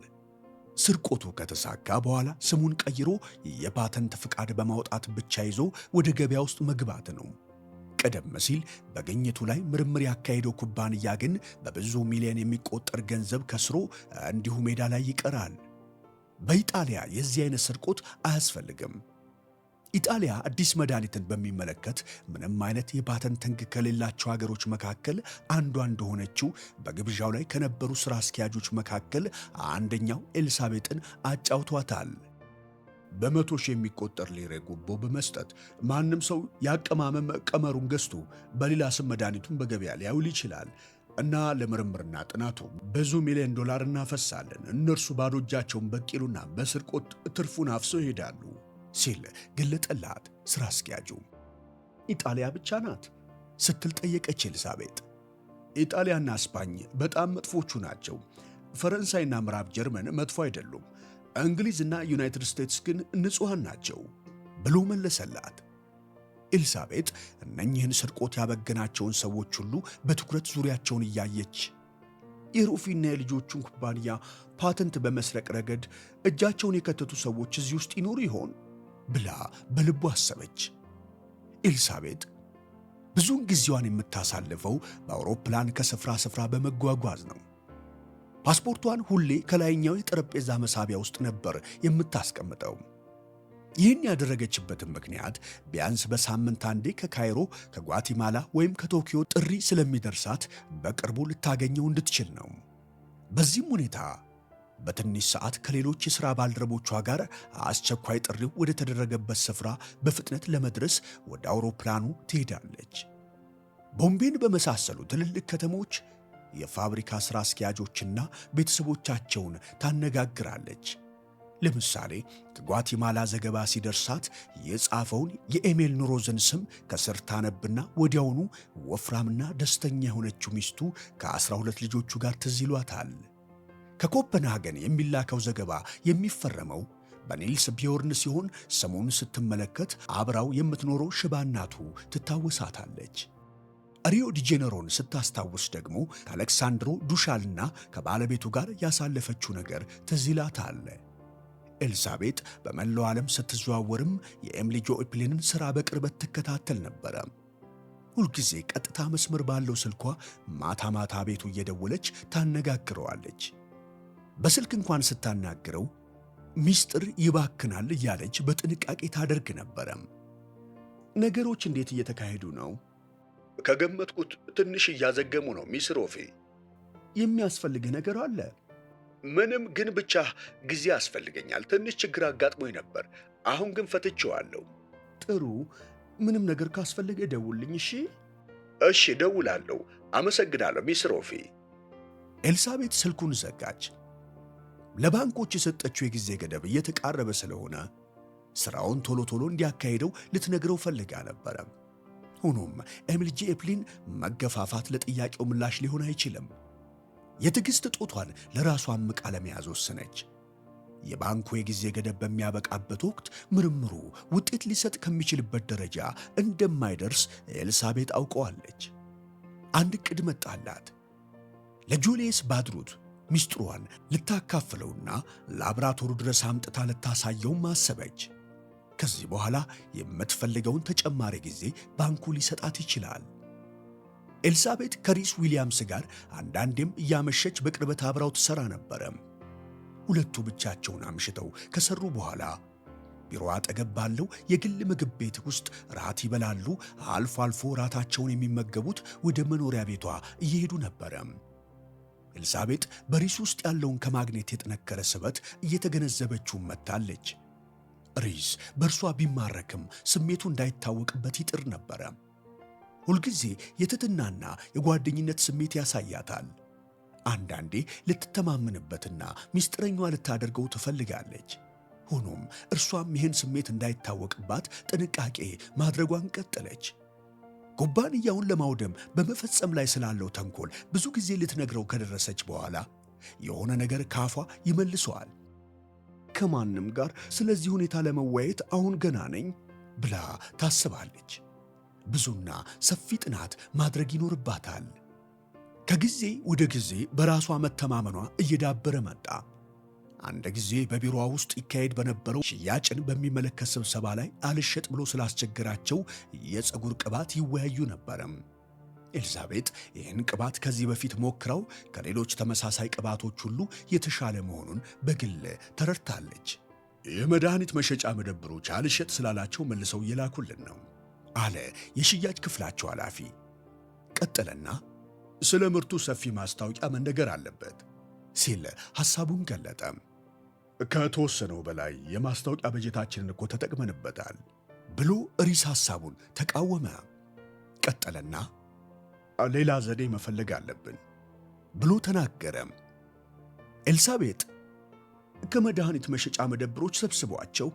Speaker 1: ስርቆቱ ከተሳካ በኋላ ስሙን ቀይሮ የፓተንት ፍቃድ በማውጣት ብቻ ይዞ ወደ ገበያ ውስጥ መግባት ነው። ቀደም ሲል በግኝቱ ላይ ምርምር ያካሄደው ኩባንያ ግን በብዙ ሚሊዮን የሚቆጠር ገንዘብ ከስሮ እንዲሁ ሜዳ ላይ ይቀራል። በኢጣሊያ የዚህ አይነት ስርቆት አያስፈልግም። ኢጣሊያ አዲስ መድኃኒትን በሚመለከት ምንም አይነት የፓተንት ሕግ ከሌላቸው ሀገሮች መካከል አንዷ እንደሆነችው በግብዣው ላይ ከነበሩ ሥራ አስኪያጆች መካከል አንደኛው ኤልሳቤጥን አጫውቷታል። በመቶ ሺህ የሚቆጠር ሊሬ ጉቦ በመስጠት ማንም ሰው ያቀማመም ቀመሩን ገዝቶ በሌላ ስም መድኃኒቱን በገበያ ሊያውል ይችላል እና ለምርምርና ጥናቱ ብዙ ሚሊዮን ዶላር እናፈሳለን። እነርሱ ባዶ እጃቸውን በቂሉና በስርቆት ትርፉን አፍሰው ይሄዳሉ ሲል ገለጠላት ሥራ አስኪያጁ። ኢጣሊያ ብቻ ናት ስትል ጠየቀች ኤልሳቤጥ። ኢጣሊያና ስፓኝ በጣም መጥፎቹ ናቸው። ፈረንሳይና ምዕራብ ጀርመን መጥፎ አይደሉም። እንግሊዝና ዩናይትድ ስቴትስ ግን ንጹሐን ናቸው ብሎ መለሰላት። ኤልሳቤጥ እነኚህን ስርቆት ያበገናቸውን ሰዎች ሁሉ በትኩረት ዙሪያቸውን እያየች የሩፊና የልጆቹን ኩባንያ ፓተንት በመስረቅ ረገድ እጃቸውን የከተቱ ሰዎች እዚህ ውስጥ ይኖሩ ይሆን ብላ በልቡ አሰበች። ኤልሳቤጥ ብዙውን ጊዜዋን የምታሳልፈው በአውሮፕላን ከስፍራ ስፍራ በመጓጓዝ ነው። ፓስፖርቷን ሁሌ ከላይኛው የጠረጴዛ መሳቢያ ውስጥ ነበር የምታስቀምጠው። ይህን ያደረገችበትም ምክንያት ቢያንስ በሳምንት አንዴ ከካይሮ፣ ከጓቲማላ ወይም ከቶኪዮ ጥሪ ስለሚደርሳት በቅርቡ ልታገኘው እንድትችል ነው። በዚህም ሁኔታ በትንሽ ሰዓት ከሌሎች የሥራ ባልደረቦቿ ጋር አስቸኳይ ጥሪው ወደ ተደረገበት ስፍራ በፍጥነት ለመድረስ ወደ አውሮፕላኑ ትሄዳለች። ቦምቤን በመሳሰሉ ትልልቅ ከተሞች የፋብሪካ ሥራ አስኪያጆችና ቤተሰቦቻቸውን ታነጋግራለች። ለምሳሌ ከጓቲማላ ዘገባ ሲደርሳት የጻፈውን የኤሜል ኑሮዝን ስም ከስር ታነብና ወዲያውኑ ወፍራምና ደስተኛ የሆነችው ሚስቱ ከ12 ልጆቹ ጋር ትዝ ይሏታል። ከኮፐንሃገን የሚላከው ዘገባ የሚፈረመው በኒልስ ቢዮርን ሲሆን ስሙን ስትመለከት አብራው የምትኖረው ሽባ እናቱ ትታወሳታለች። ሪዮ ዲ ጄኔሮን ስታስታውስ ደግሞ ከአሌክሳንድሮ ዱሻልና ከባለቤቱ ጋር ያሳለፈችው ነገር ትዝ ይላታል። ኤልሳቤጥ በመላው ዓለም ስትዘዋወርም የኤሚሊ ጆኤፕሊንን ሥራ በቅርበት ትከታተል ነበረ። ሁልጊዜ ቀጥታ መስመር ባለው ስልኳ ማታ ማታ ቤቱ እየደወለች ታነጋግረዋለች። በስልክ እንኳን ስታናግረው ሚስጥር ይባክናል እያለች በጥንቃቄ ታደርግ ነበረ። ነገሮች እንዴት እየተካሄዱ ነው?
Speaker 2: ከገመትኩት ትንሽ እያዘገሙ ነው ሚስ ሮፌ።
Speaker 1: የሚያስፈልግህ ነገር አለ?
Speaker 2: ምንም፣ ግን ብቻ ጊዜ ያስፈልገኛል። ትንሽ ችግር አጋጥሞኝ ነበር፣ አሁን ግን ፈትቼዋለሁ።
Speaker 1: ጥሩ። ምንም ነገር ካስፈለገ ደውልኝ። እሺ?
Speaker 2: እሺ፣ ደውላለሁ። አመሰግናለሁ ሚስ ሮፌ።
Speaker 1: ኤልሳቤጥ ስልኩን ዘጋች። ለባንኮች የሰጠችው የጊዜ ገደብ እየተቃረበ ስለሆነ ሥራውን ቶሎ ቶሎ እንዲያካሂደው ልትነግረው ፈልጋ ነበረ። ሆኖም ኤሚሊ ጆኤፕሊን መገፋፋት ለጥያቄው ምላሽ ሊሆን አይችልም። የትዕግሥት ጦቷን ለራሷ አምቃ ለመያዝ ወሰነች። የባንኩ የጊዜ ገደብ በሚያበቃበት ወቅት ምርምሩ ውጤት ሊሰጥ ከሚችልበት ደረጃ እንደማይደርስ ኤልሳቤጥ አውቀዋለች። አንድ ዕቅድ መጣላት። ለጁልየስ ባድሩት ሚስጥሯን ልታካፍለውና ላብራቶሩ ድረስ አምጥታ ልታሳየው ማሰበች። ከዚህ በኋላ የምትፈልገውን ተጨማሪ ጊዜ ባንኩ ሊሰጣት ይችላል። ኤልሳቤጥ ከሪስ ዊሊያምስ ጋር አንዳንዴም እያመሸች በቅርበት አብራው ትሠራ ነበረ። ሁለቱ ብቻቸውን አምሽተው ከሰሩ በኋላ ቢሮ አጠገብ ባለው የግል ምግብ ቤት ውስጥ ራት ይበላሉ። አልፎ አልፎ ራታቸውን የሚመገቡት ወደ መኖሪያ ቤቷ እየሄዱ ነበረ። ኤልሳቤጥ በሪስ ውስጥ ያለውን ከማግኔት የጠነከረ ስበት እየተገነዘበችው መጥታለች። ሪስ በእርሷ ቢማረክም ስሜቱ እንዳይታወቅበት ይጥር ነበረ። ሁልጊዜ የትሕትናና የጓደኝነት ስሜት ያሳያታል። አንዳንዴ ልትተማመንበትና ሚስጥረኛዋ ልታደርገው ትፈልጋለች። ሆኖም እርሷም ይህን ስሜት እንዳይታወቅባት ጥንቃቄ ማድረጓን ቀጠለች። ኩባንያውን ለማውደም በመፈጸም ላይ ስላለው ተንኮል ብዙ ጊዜ ልትነግረው ከደረሰች በኋላ የሆነ ነገር ካፏ ይመልሰዋል። ከማንም ጋር ስለዚህ ሁኔታ ለመወያየት አሁን ገና ነኝ ብላ ታስባለች። ብዙና ሰፊ ጥናት ማድረግ ይኖርባታል። ከጊዜ ወደ ጊዜ በራሷ መተማመኗ እየዳበረ መጣ። አንድ ጊዜ በቢሮዋ ውስጥ ይካሄድ በነበረው ሽያጭን በሚመለከት ስብሰባ ላይ አልሸጥ ብሎ ስላስቸገራቸው የፀጉር ቅባት ይወያዩ ነበረም። ኤልሳቤጥ ይህን ቅባት ከዚህ በፊት ሞክራው ከሌሎች ተመሳሳይ ቅባቶች ሁሉ የተሻለ መሆኑን በግል ተረድታለች። የመድኃኒት መሸጫ መደብሮች አልሸጥ ስላላቸው መልሰው እየላኩልን ነው አለ የሽያጭ ክፍላቸው ኃላፊ። ቀጠለና ስለ ምርቱ ሰፊ ማስታወቂያ መነገር አለበት ሲል ሐሳቡን ገለጠ። ከተወሰነው በላይ የማስታወቂያ በጀታችንን እኮ ተጠቅመንበታል ብሎ ሪስ ሐሳቡን ተቃወመ። ቀጠለና ሌላ ዘዴ መፈለግ አለብን ብሎ ተናገረ። ኤልሳቤጥ ከመድኃኒት መሸጫ መደብሮች ሰብስቧቸው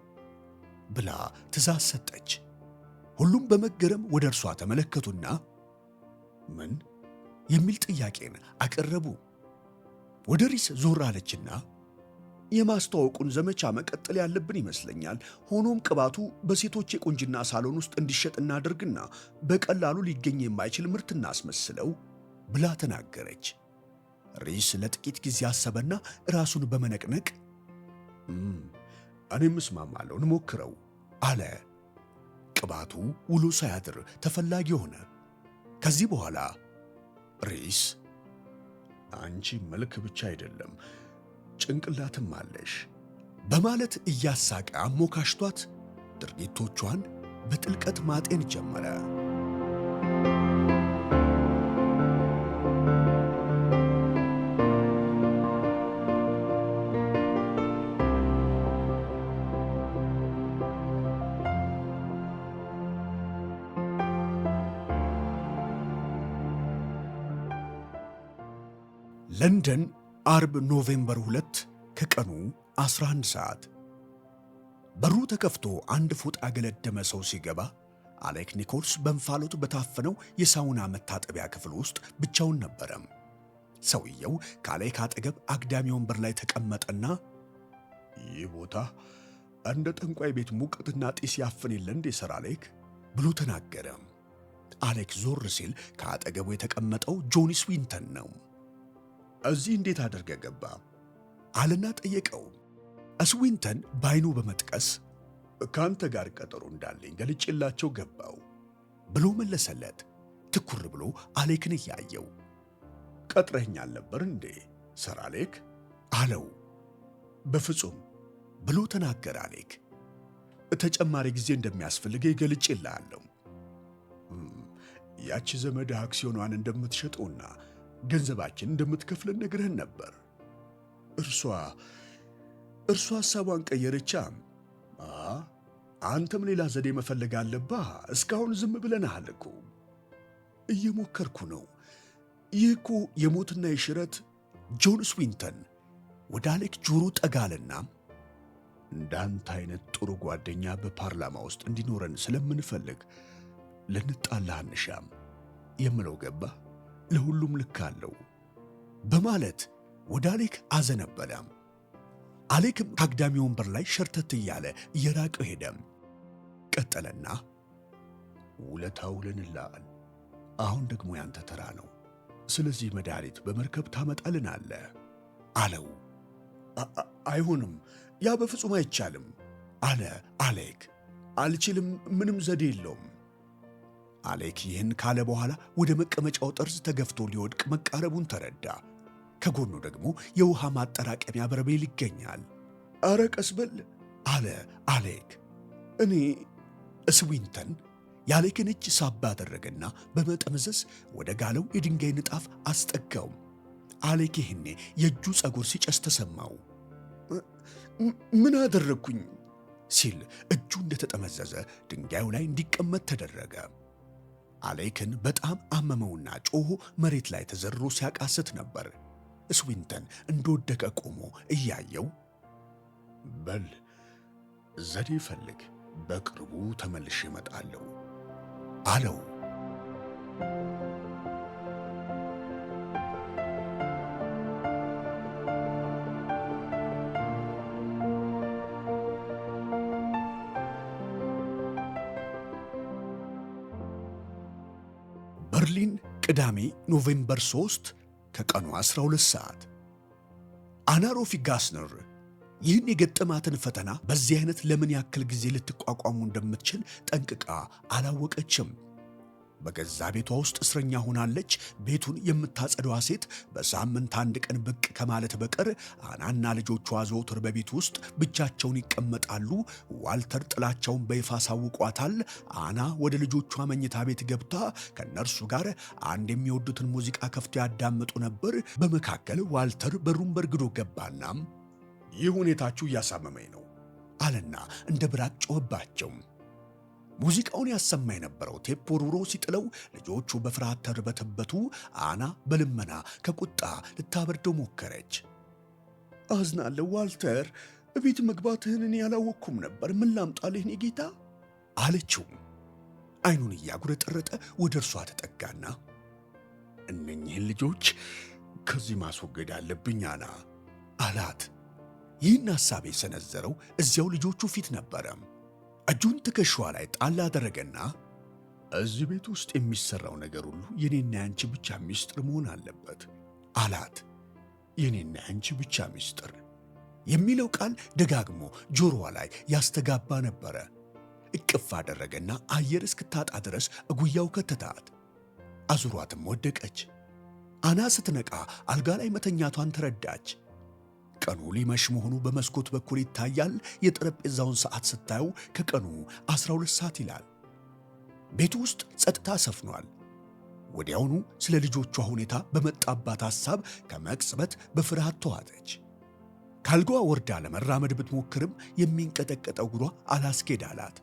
Speaker 1: ብላ ትእዛዝ ሰጠች። ሁሉም በመገረም ወደ እርሷ ተመለከቱና ምን የሚል ጥያቄን አቀረቡ። ወደ ሪስ ዞር አለችና የማስተዋወቁን ዘመቻ መቀጠል ያለብን ይመስለኛል። ሆኖም ቅባቱ በሴቶች የቁንጅና ሳሎን ውስጥ እንዲሸጥ እናደርግና በቀላሉ ሊገኝ የማይችል ምርት እናስመስለው ብላ ተናገረች። ሪስ ለጥቂት ጊዜ አሰበና ራሱን በመነቅነቅ እኔም እስማማለሁ፣ እንሞክረው አለ። ቅባቱ ውሎ ሳያድር ተፈላጊ ሆነ። ከዚህ በኋላ ሪስ አንቺ መልክ ብቻ አይደለም ጭንቅላትም አለሽ በማለት እያሳቀ አሞካሽቷት ድርጊቶቿን በጥልቀት ማጤን ጀመረ። ለንደን አርብ ኖቬምበር 2 ከቀኑ 11 ሰዓት። በሩ ተከፍቶ አንድ ፎጣ ገለደመ ሰው ሲገባ አሌክ ኒኮልስ በእንፋሎት በታፈነው የሳውና መታጠቢያ ክፍል ውስጥ ብቻውን ነበረ። ሰውየው ከአሌክ አጠገብ አግዳሚ ወንበር ላይ ተቀመጠና ይህ ቦታ እንደ ጠንቋይ ቤት ሙቀትና ጢስ ያፍን የለ እንዴ ሰር አሌክ ብሎ ተናገረ። አሌክ ዞር ሲል ከአጠገቡ የተቀመጠው ጆኒ ስዊንተን ነው። እዚህ እንዴት አድርገ ገባ አለና ጠየቀው። ስዊንተን ባይኑ በመጥቀስ ካንተ ጋር ቀጠሮ እንዳለኝ ገልጬላቸው ገባው ብሎ መለሰለት። ትኩር ብሎ አሌክን እያየው ቀጥረኸኛል ነበር እንዴ ሰር አሌክ አለው። በፍጹም ብሎ ተናገረ አሌክ። ተጨማሪ ጊዜ እንደሚያስፈልገ ገልጬልሃለሁ። ያቺ ዘመድ አክሲዮኗን እንደምትሸጠውና ገንዘባችን እንደምትከፍለን ነግረህን ነበር። እርሷ ሐሳቧን ቀየረቻ። አንተም ሌላ ዘዴ መፈለግ አለብህ። እስካሁን ዝም ብለናል እኮ። እየሞከርኩ ነው። ይህ እኮ የሞትና የሽረት። ጆን ስዊንተን ወደ አሌክ ጆሮ ጠጋልና እንዳንተ አይነት ጥሩ ጓደኛ በፓርላማ ውስጥ እንዲኖረን ስለምንፈልግ ልንጣላህ አንሻም የምለው ገባ። ለሁሉም ልክ አለው በማለት ወደ አሌክ አዘነበለ። አሌክም ከአግዳሚ ወንበር ላይ ሸርተት እያለ እየራቀው ሄደ። ቀጠለና ውለታ ውለንልሃል። አሁን ደግሞ ያንተ ተራ ነው። ስለዚህ መድኃኒት በመርከብ ታመጣልናለህ አለው። አይሆንም፣ ያ በፍጹም አይቻልም አለ አሌክ። አልችልም፣ ምንም ዘዴ የለውም። አሌክ ይህን ካለ በኋላ ወደ መቀመጫው ጠርዝ ተገፍቶ ሊወድቅ መቃረቡን ተረዳ። ከጎኑ ደግሞ የውሃ ማጠራቀሚያ በርሜል ይገኛል። አረ ቀስ በል አለ አሌክ። እኔ ስዊንተን የአሌክን እጅ ሳባ አደረገና በመጠምዘዝ ወደ ጋለው የድንጋይ ንጣፍ አስጠጋው። አሌክ ይህኔ የእጁ ጸጉር ሲጨስ ተሰማው። ምን አደረግኩኝ ሲል እጁ እንደተጠመዘዘ ድንጋዩ ላይ እንዲቀመጥ ተደረገ። አሌክን በጣም አመመውና ጮሆ መሬት ላይ ተዘርሮ ሲያቃስት ነበር። ስዊንተን እንደወደቀ ቆሞ እያየው በል ዘዴ ፈልግ፣ በቅርቡ ተመልሼ እመጣለሁ አለው። በርሊን ቅዳሜ ኖቬምበር 3 ከቀኑ 12 ሰዓት። አና ሮፊ ጋስነር ይህን የገጠማትን ፈተና በዚህ አይነት ለምን ያክል ጊዜ ልትቋቋሙ እንደምትችል ጠንቅቃ አላወቀችም። በገዛ ቤቷ ውስጥ እስረኛ ሆናለች። ቤቱን የምታጸደዋ ሴት በሳምንት አንድ ቀን ብቅ ከማለት በቀር አናና ልጆቿ ዘወትር በቤት ውስጥ ብቻቸውን ይቀመጣሉ። ዋልተር ጥላቸውን በይፋ ሳውቋታል። አና ወደ ልጆቿ መኝታ ቤት ገብታ ከነርሱ ጋር አንድ የሚወዱትን ሙዚቃ ከፍቶ ያዳምጡ ነበር። በመካከል ዋልተር በሩን በርግዶ ገባና ይህ ሁኔታችሁ እያሳመመኝ ነው አለና እንደ ብራቅ ጮኸባቸው። ሙዚቃውን ያሰማ የነበረው ቴፕ ወርውሮ ሲጥለው ልጆቹ በፍርሃት ተርበተበቱ። አና በልመና ከቁጣ ልታበርደው ሞከረች። አዝናለሁ ዋልተር፣ እቤት መግባትህን እኔ ያላወቅኩም ነበር። ምን ላምጣልህ እኔ ጌታ አለችው። አይኑን እያጉረጠረጠ ወደ እርሷ ተጠጋና እነኚህን ልጆች ከዚህ ማስወገድ አለብኝ አና አላት። ይህን ሐሳብ የሰነዘረው እዚያው ልጆቹ ፊት ነበረ። እጁን ትከሻዋ ላይ ጣል አደረገና እዚህ ቤት ውስጥ የሚሰራው ነገር ሁሉ የኔና ያንቺ ብቻ ሚስጥር መሆን አለበት አላት። የኔና አንቺ ብቻ ምስጢር የሚለው ቃል ደጋግሞ ጆሮዋ ላይ ያስተጋባ ነበረ። እቅፍ አደረገና አየር እስክታጣ ድረስ እጉያው ከተታት። አዙሯትም ወደቀች። አና ስትነቃ አልጋ ላይ መተኛቷን ተረዳች። ቀኑ ሊመሽ መሆኑ በመስኮት በኩል ይታያል። የጠረጴዛውን ሰዓት ስታየው ከቀኑ 12 ሰዓት ይላል። ቤቱ ውስጥ ጸጥታ ሰፍኗል። ወዲያውኑ ስለ ልጆቿ ሁኔታ በመጣባት ሐሳብ ከመቅጽበት በፍርሃት ተዋጠች። ካልጋዋ ወርዳ ለመራመድ ብትሞክርም የሚንቀጠቀጠው እግሯ አላስኬድ አላት።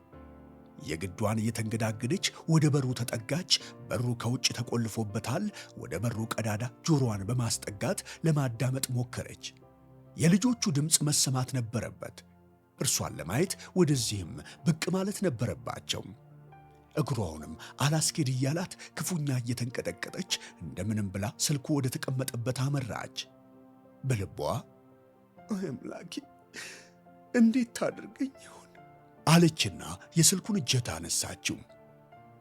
Speaker 1: የግዷን እየተንገዳገደች ወደ በሩ ተጠጋች። በሩ ከውጭ ተቆልፎበታል። ወደ በሩ ቀዳዳ ጆሮዋን በማስጠጋት ለማዳመጥ ሞከረች። የልጆቹ ድምፅ መሰማት ነበረበት። እርሷን ለማየት ወደዚህም ብቅ ማለት ነበረባቸው። እግሯውንም አላስኬድ እያላት ክፉኛ እየተንቀጠቀጠች እንደምንም ብላ ስልኩ ወደ ተቀመጠበት አመራች። በልቧ አምላኬ እንዴት ታድርገኝ ይሆን አለችና የስልኩን እጀታ አነሳችው።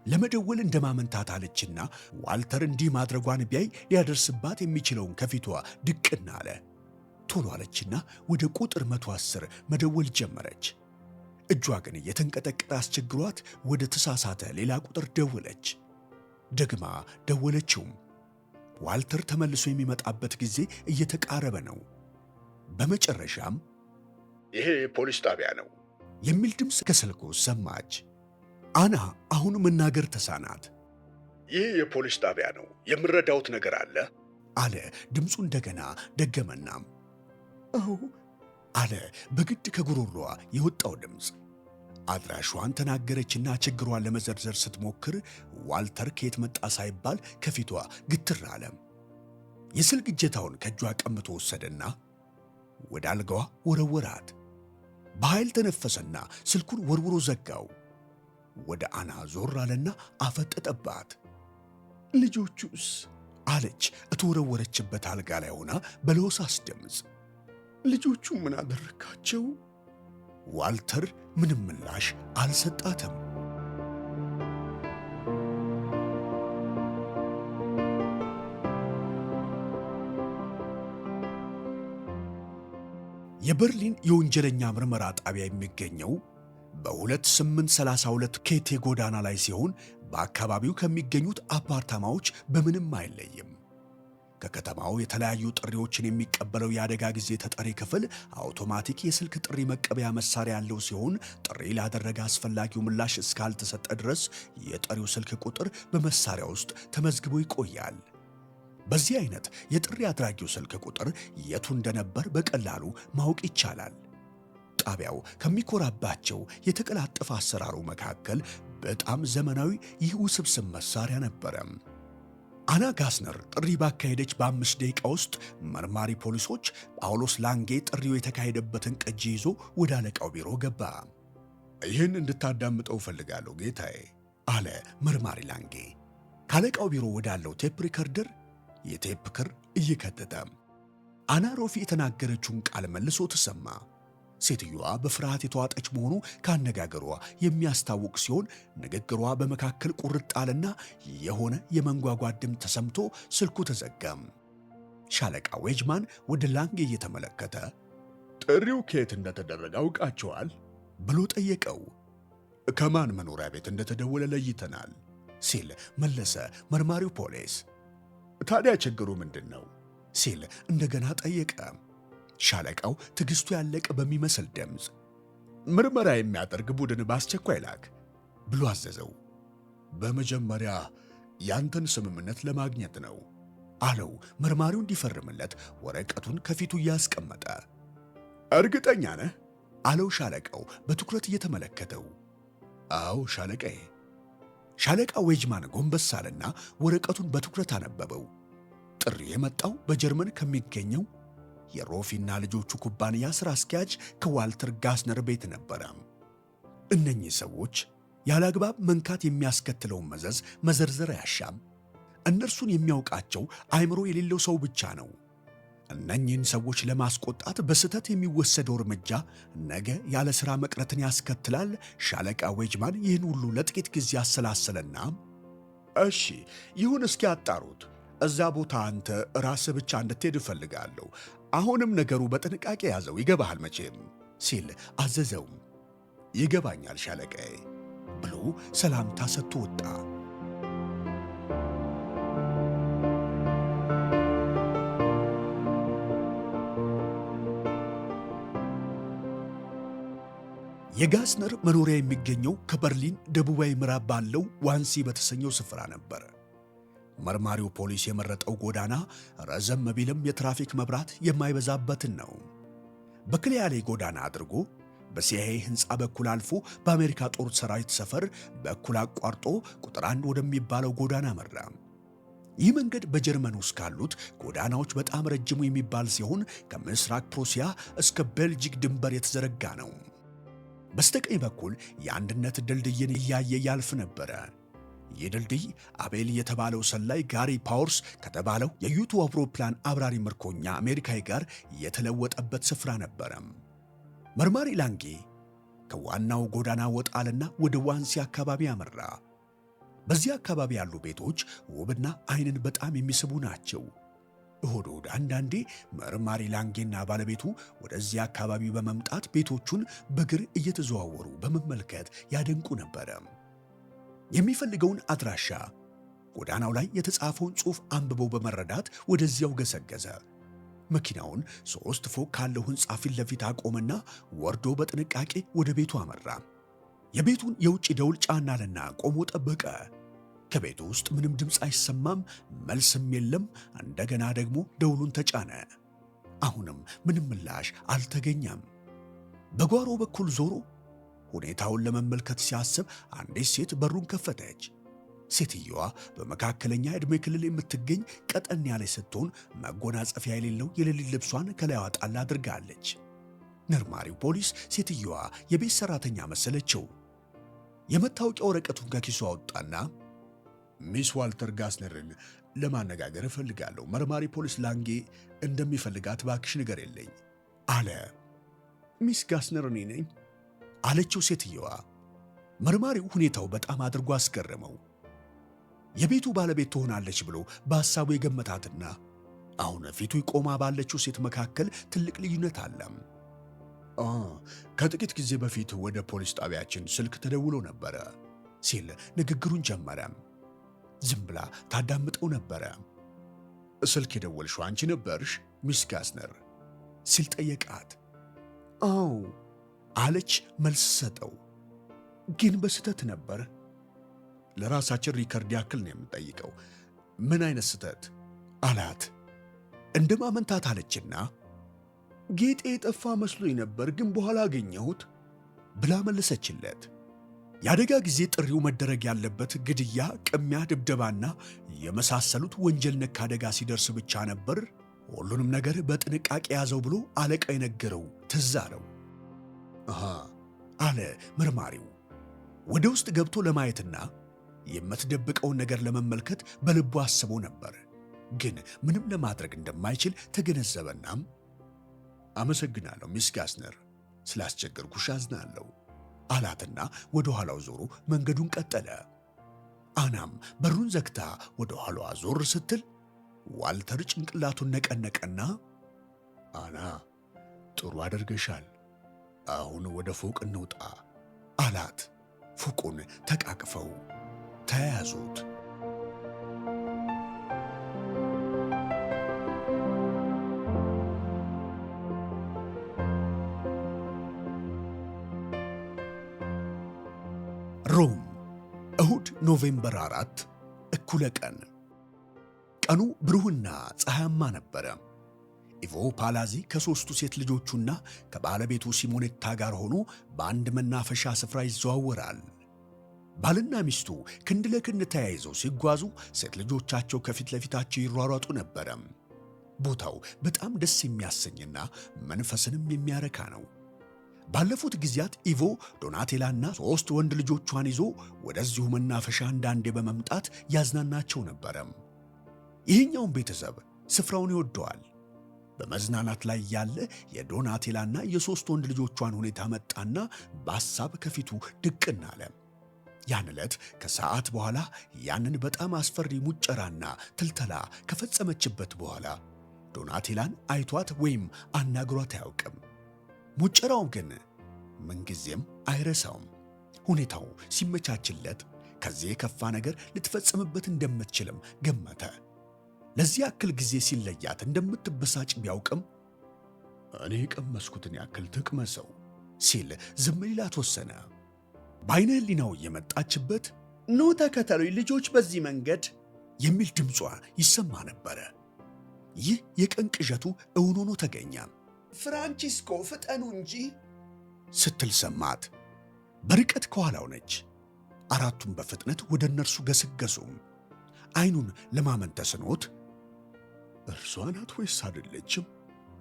Speaker 1: ለመደወል እንደማመንታት አለችና ዋልተር እንዲህ ማድረጓን ቢያይ ሊያደርስባት የሚችለውን ከፊቷ ድቅና አለ። ቶሎ አለችና ወደ ቁጥር 110 መደወል ጀመረች። እጇ ግን እየተንቀጠቀጠ አስቸግሯት ወደ ተሳሳተ ሌላ ቁጥር ደወለች። ደግማ ደወለችውም። ዋልተር ተመልሶ የሚመጣበት ጊዜ እየተቃረበ ነው። በመጨረሻም
Speaker 2: ይሄ ፖሊስ ጣቢያ ነው
Speaker 1: የሚል ድምፅ ከስልኩ ሰማች። አና አሁን መናገር ተሳናት።
Speaker 2: ይህ የፖሊስ ጣቢያ ነው፣ የምረዳውት ነገር አለ
Speaker 1: አለ ድምፁ እንደገና ደገመናም። አዎ አለ በግድ ከጉሮሮዋ የወጣው ድምፅ። አድራሿን ተናገረችና ችግሯን ለመዘርዘር ስትሞክር ዋልተር ከየት መጣ ሳይባል ከፊቷ ግትር አለ። የስልክ እጀታውን ከእጇ ቀምቶ ወሰደና ወደ አልጋዋ ወረወራት። በኃይል ተነፈሰና ስልኩን ወርውሮ ዘጋው። ወደ አና ዞር አለና አፈጠጠባት። ልጆቹስ አለች እተወረወረችበት አልጋ ላይ ሆና በለሆሳስ ድምፅ። ልጆቹ ምን አደረካቸው? ዋልተር ምንም ምላሽ አልሰጣትም። የበርሊን የወንጀለኛ ምርመራ ጣቢያ የሚገኘው በ2832 ኬቴ ጎዳና ላይ ሲሆን በአካባቢው ከሚገኙት አፓርታማዎች በምንም አይለይም። ከከተማው የተለያዩ ጥሪዎችን የሚቀበለው የአደጋ ጊዜ ተጠሪ ክፍል አውቶማቲክ የስልክ ጥሪ መቀበያ መሳሪያ ያለው ሲሆን ጥሪ ላደረገ አስፈላጊው ምላሽ እስካልተሰጠ ድረስ የጠሪው ስልክ ቁጥር በመሳሪያ ውስጥ ተመዝግቦ ይቆያል። በዚህ አይነት የጥሪ አድራጊው ስልክ ቁጥር የቱ እንደነበር በቀላሉ ማወቅ ይቻላል። ጣቢያው ከሚኮራባቸው የተቀላጠፈ አሰራሩ መካከል በጣም ዘመናዊ ይህ ውስብስብ መሳሪያ ነበረ። አና ጋስነር ጥሪ ባካሄደች በ5 ደቂቃ ውስጥ መርማሪ ፖሊሶች ጳውሎስ ላንጌ ጥሪው የተካሄደበትን ቅጂ ይዞ ወደ አለቃው ቢሮ ገባ።
Speaker 2: ይህን እንድታዳምጠው እፈልጋለሁ ጌታዬ
Speaker 1: አለ መርማሪ ላንጌ። ካለቃው ቢሮ ወዳለው ቴፕ ሪከርደር የቴፕ ክር እየከተተ አና ሮፊ የተናገረችውን ቃል መልሶ ተሰማ። ሴትዮዋ በፍርሃት የተዋጠች መሆኑ ካነጋገሯ የሚያስታውቅ ሲሆን ንግግሯ በመካከል ቁርጥ አለና የሆነ የመንጓጓት ድምፅ ተሰምቶ ስልኩ ተዘጋም። ሻለቃ ዌጅማን ወደ ላንጌ እየተመለከተ
Speaker 2: ጥሪው ከየት እንደተደረገ አውቃቸዋል
Speaker 1: ብሎ ጠየቀው።
Speaker 2: ከማን መኖሪያ ቤት እንደተደወለ ለይተናል
Speaker 1: ሲል መለሰ መርማሪው ፖሊስ።
Speaker 2: ታዲያ ችግሩ ምንድን ነው
Speaker 1: ሲል እንደገና ጠየቀ። ሻለቃው ትዕግስቱ ያለቀ በሚመስል ድምፅ
Speaker 2: ምርመራ የሚያደርግ ቡድን በአስቸኳይ ላክ
Speaker 1: ብሎ አዘዘው።
Speaker 2: በመጀመሪያ ያንተን ስምምነት ለማግኘት ነው
Speaker 1: አለው መርማሪው እንዲፈርምለት ወረቀቱን ከፊቱ እያስቀመጠ።
Speaker 2: እርግጠኛ ነህ
Speaker 1: አለው ሻለቃው በትኩረት እየተመለከተው።
Speaker 2: አዎ ሻለቃዬ።
Speaker 1: ሻለቃ ዌጅማን ጎንበስ አለና ወረቀቱን በትኩረት አነበበው። ጥሪ የመጣው በጀርመን ከሚገኘው የሮፊና ልጆቹ ኩባንያ ሥራ አስኪያጅ ከዋልተር ጋስነር ቤት ነበረ። እነኚህ ሰዎች ያላግባብ መንካት የሚያስከትለውን መዘዝ መዘርዘር አያሻም። እነርሱን የሚያውቃቸው አእምሮ የሌለው ሰው ብቻ ነው። እነኚህን ሰዎች ለማስቆጣት በስህተት የሚወሰደው እርምጃ ነገ ያለ ሥራ መቅረትን ያስከትላል። ሻለቃ ዌጅማን ይህን ሁሉ ለጥቂት ጊዜ አሰላሰለና
Speaker 2: እሺ ይሁን እስኪ አጣሩት
Speaker 1: እዛ ቦታ አንተ ራስህ ብቻ እንድትሄድ እፈልጋለሁ። አሁንም ነገሩ በጥንቃቄ ያዘው፣ ይገባሃል መቼም ሲል አዘዘው። ይገባኛል ሻለቃዬ ብሎ ሰላምታ ሰጥቶ ወጣ። የጋስነር መኖሪያ የሚገኘው ከበርሊን ደቡባዊ ምዕራብ ባለው ዋንሲ በተሰኘው ስፍራ ነበር። መርማሪው ፖሊስ የመረጠው ጎዳና ረዘም ቢልም የትራፊክ መብራት የማይበዛበትን ነው። በክሊያሌ ጎዳና አድርጎ በሲአይኤ ሕንፃ በኩል አልፎ በአሜሪካ ጦር ሰራዊት ሰፈር በኩል አቋርጦ ቁጥር 1 ወደሚባለው ጎዳና መራ። ይህ መንገድ በጀርመን ውስጥ ካሉት ጎዳናዎች በጣም ረጅሙ የሚባል ሲሆን ከምስራቅ ፕሩሲያ እስከ ቤልጂክ ድንበር የተዘረጋ ነው። በስተቀኝ በኩል የአንድነት ድልድይን እያየ ያልፍ ነበረ። ይህ ድልድይ አቤል የተባለው ሰላይ ጋሪ ፓወርስ ከተባለው የዩቱ አውሮፕላን አብራሪ ምርኮኛ አሜሪካዊ ጋር የተለወጠበት ስፍራ ነበረ። መርማሪ ላንጌ ከዋናው ጎዳና ወጣልና ወደ ዋንሲ አካባቢ አመራ። በዚህ አካባቢ ያሉ ቤቶች ውብና ዓይንን በጣም የሚስቡ ናቸው። እሁድ አንዳንዴ መርማሪ ላንጌና ባለቤቱ ወደዚህ አካባቢ በመምጣት ቤቶቹን በእግር እየተዘዋወሩ በመመልከት ያደንቁ ነበረ። የሚፈልገውን አድራሻ፣ ጎዳናው ላይ የተጻፈውን ጽሑፍ አንብበው በመረዳት ወደዚያው ገሰገሰ። መኪናውን 3 ፎቅ ካለው ሕንፃ ፊት ለፊት አቆመና ወርዶ በጥንቃቄ ወደ ቤቱ አመራ። የቤቱን የውጭ ደውል ጫናልና ቆሞ ጠበቀ። ከቤቱ ውስጥ ምንም ድምፅ አይሰማም፣ መልስም የለም። እንደገና ደግሞ ደውሉን ተጫነ። አሁንም ምንም ምላሽ አልተገኘም። በጓሮ በኩል ዞሮ ሁኔታውን ለመመልከት ሲያስብ አንዲት ሴት በሩን ከፈተች። ሴትየዋ በመካከለኛ ዕድሜ ክልል የምትገኝ ቀጠን ያለች ስትሆን መጎናጸፊያ የሌለው የሌሊት ልብሷን ከላይዋ ጣል አድርጋለች። መርማሪው ፖሊስ ሴትየዋ የቤት ሠራተኛ መሰለችው። የመታወቂያ ወረቀቱን ከኪሱ አወጣና ሚስ ዋልተር ጋስነርን ለማነጋገር እፈልጋለሁ። መርማሪ ፖሊስ ላንጌ እንደሚፈልጋት እባክሽ ንገሪልኝ አለ። ሚስ ጋስነር እኔ ነኝ አለችው ሴትየዋ። መርማሪው ሁኔታው በጣም አድርጎ አስገረመው። የቤቱ ባለቤት ትሆናለች ብሎ በሐሳቡ የገመታትና አሁን ፊቱ ቆማ ባለችው ሴት መካከል ትልቅ ልዩነት አለ። ከጥቂት ጊዜ በፊት ወደ ፖሊስ ጣቢያችን ስልክ ተደውሎ ነበረ ሲል ንግግሩን ጀመረ። ዝም ብላ ታዳምጠው ነበረ። ስልክ የደወልሽው አንቺ ነበርሽ ሚስ ጋስነር ሲል ጠየቃት። አዎ አለች መልስ ሰጠው። ግን በስተት ነበር። ለራሳችን ሪከርድ ያክል ነው የምጠይቀው። ምን አይነት ስተት አላት። እንደ ማመንታት አለችና ጌጤ የጠፋ መስሎኝ ነበር ግን በኋላ አገኘሁት ብላ መለሰችለት። የአደጋ ጊዜ ጥሪው መደረግ ያለበት ግድያ፣ ቅሚያ፣ ድብደባና የመሳሰሉት ወንጀል ነክ አደጋ ሲደርስ ብቻ ነበር። ሁሉንም ነገር በጥንቃቄ ያዘው ብሎ አለቃ የነገረው ትዝ አለው። አለ መርማሪው። ወደ ውስጥ ገብቶ ለማየትና የምትደብቀውን ነገር ለመመልከት በልቡ አስቦ ነበር። ግን ምንም ለማድረግ እንደማይችል ተገነዘበናም አመሰግናለሁ ሚስ ጋስነር፣ ስላስቸገርኩሽ አዝናለሁ አላትና ወደ ኋላው ዞሮ መንገዱን ቀጠለ። አናም በሩን ዘግታ ወደ ኋላዋ ዞር ስትል ዋልተር ጭንቅላቱን ነቀነቀና አና ጥሩ አድርገሻል፣ አሁን ወደ ፎቅ እንውጣ አላት። ፎቁን ተቃቅፈው ተያያዙት። ሮም እሁድ ኖቬምበር 4 እኩለ ቀን። ቀኑ ብሩህና ፀሐያማ ነበረ። ኢቮ ፓላዚ ከሦስቱ ሴት ልጆቹና ከባለቤቱ ሲሞኔታ ጋር ሆኖ በአንድ መናፈሻ ስፍራ ይዘዋወራል። ባልና ሚስቱ ክንድ ለክንድ ተያይዘው ሲጓዙ ሴት ልጆቻቸው ከፊት ለፊታቸው ይሯሯጡ ነበረ። ቦታው በጣም ደስ የሚያሰኝና መንፈስንም የሚያረካ ነው። ባለፉት ጊዜያት ኢቮ ዶናቴላና 3 ወንድ ልጆቿን ይዞ ወደዚሁ መናፈሻ አንዳንዴ በመምጣት ያዝናናቸው ነበረ። ይህኛውን ቤተሰብ ስፍራውን ይወደዋል። በመዝናናት ላይ ያለ የዶናቴላና የ3 ወንድ ልጆቿን ሁኔታ መጣና በሐሳብ ከፊቱ ድቅን አለ። ያን ዕለት ከሰዓት በኋላ ያንን በጣም አስፈሪ ሙጨራና ትልተላ ከፈጸመችበት በኋላ ዶናቴላን አይቷት ወይም አናግሯት አያውቅም። ሙጨራው ግን ምንጊዜም አይረሳውም። ሁኔታው ሲመቻችለት ከዚህ የከፋ ነገር ልትፈጽምበት እንደምትችልም ገመተ። ለዚህ ያክል ጊዜ ሲለያት እንደምትበሳጭ ቢያውቅም እኔ የቀመስኩትን ያክል ትቅመሰው ሲል ዝም ሊላት ወሰነ። በዓይነ ሕሊናው የመጣችበት ኑ ተከተሉኝ ልጆች በዚህ መንገድ የሚል ድምጿ ይሰማ ነበረ። ይህ የቀን ቅዠቱ እውን ሆኖ ተገኘ። ፍራንቺስኮ ፍጠኑ እንጂ ስትል ሰማት። በርቀት ከኋላው ነች። አራቱም በፍጥነት ወደ እነርሱ ገሰገሱ። ዓይኑን ለማመን ተስኖት እርሷ ናት ወይስ አይደለችም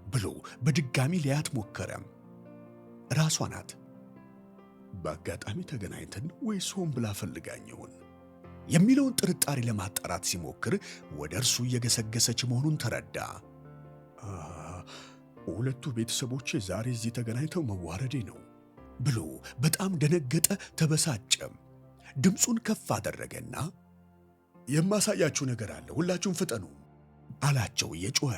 Speaker 1: ብሎ በድጋሚ ሊያት ሞከረ። ራሷ ናት። በአጋጣሚ ተገናኝተን ወይስ ሆን ብላ ፈልጋኝ ይሆን የሚለውን ጥርጣሬ ለማጣራት ሲሞክር ወደ እርሱ እየገሰገሰች መሆኑን ተረዳ። ሁለቱ ቤተሰቦቼ ዛሬ እዚህ ተገናኝተው መዋረዴ ነው ብሎ በጣም ደነገጠ፣ ተበሳጨ። ድምፁን ከፍ አደረገና የማሳያችሁ ነገር አለ፣ ሁላችሁም ፍጠኑ አላቸው እየጮኸ።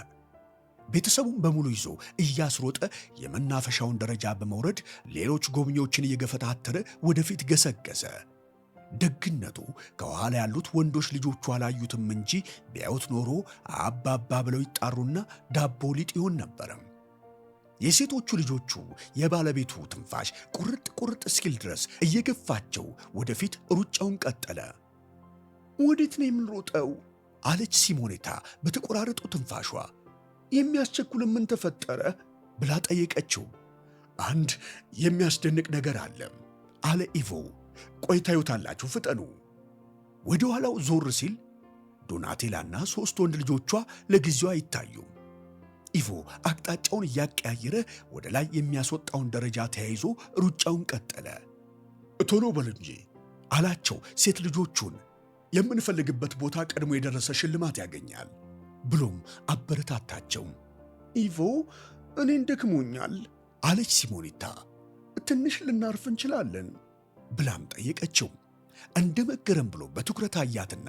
Speaker 1: ቤተሰቡን በሙሉ ይዞ እያስሮጠ የመናፈሻውን ደረጃ በመውረድ ሌሎች ጎብኚዎችን እየገፈታተረ ወደፊት ገሰገሰ። ደግነቱ ከኋላ ያሉት ወንዶች ልጆቹ አላዩትም እንጂ ቢያዩት ኖሮ አባባ ብለው ይጣሩና ዳቦ ሊጥ ይሆን ነበረም። የሴቶቹ ልጆቹ የባለቤቱ ትንፋሽ ቁርጥ ቁርጥ እስኪል ድረስ እየገፋቸው ወደፊት ሩጫውን ቀጠለ። ወዴት ነው የምንሮጠው? አለች ሲሞኔታ በተቆራረጡ ትንፋሿ። የሚያስቸኩል ምን ተፈጠረ ብላ ጠየቀችው። አንድ የሚያስደንቅ ነገር አለ አለ ኢቮ። ቆይ ታዩታላችሁ፣ ፍጠኑ። ወደ ኋላው ዞር ሲል ዶናቴላና 3 ወንድ ልጆቿ ለጊዜው አይታዩም። ኢቮ አቅጣጫውን እያቀያየረ ወደ ላይ የሚያስወጣውን ደረጃ ተያይዞ ሩጫውን ቀጠለ። ቶሎ በል እንጂ አላቸው ሴት ልጆቹን። የምንፈልግበት ቦታ ቀድሞ የደረሰ ሽልማት ያገኛል ብሎም አበረታታቸው። ኢቮ እኔን ደክሞኛል አለች ሲሞኒታ። ትንሽ ልናርፍ እንችላለን ብላም ጠየቀችው። እንደ መገረም ብሎ በትኩረት አያትና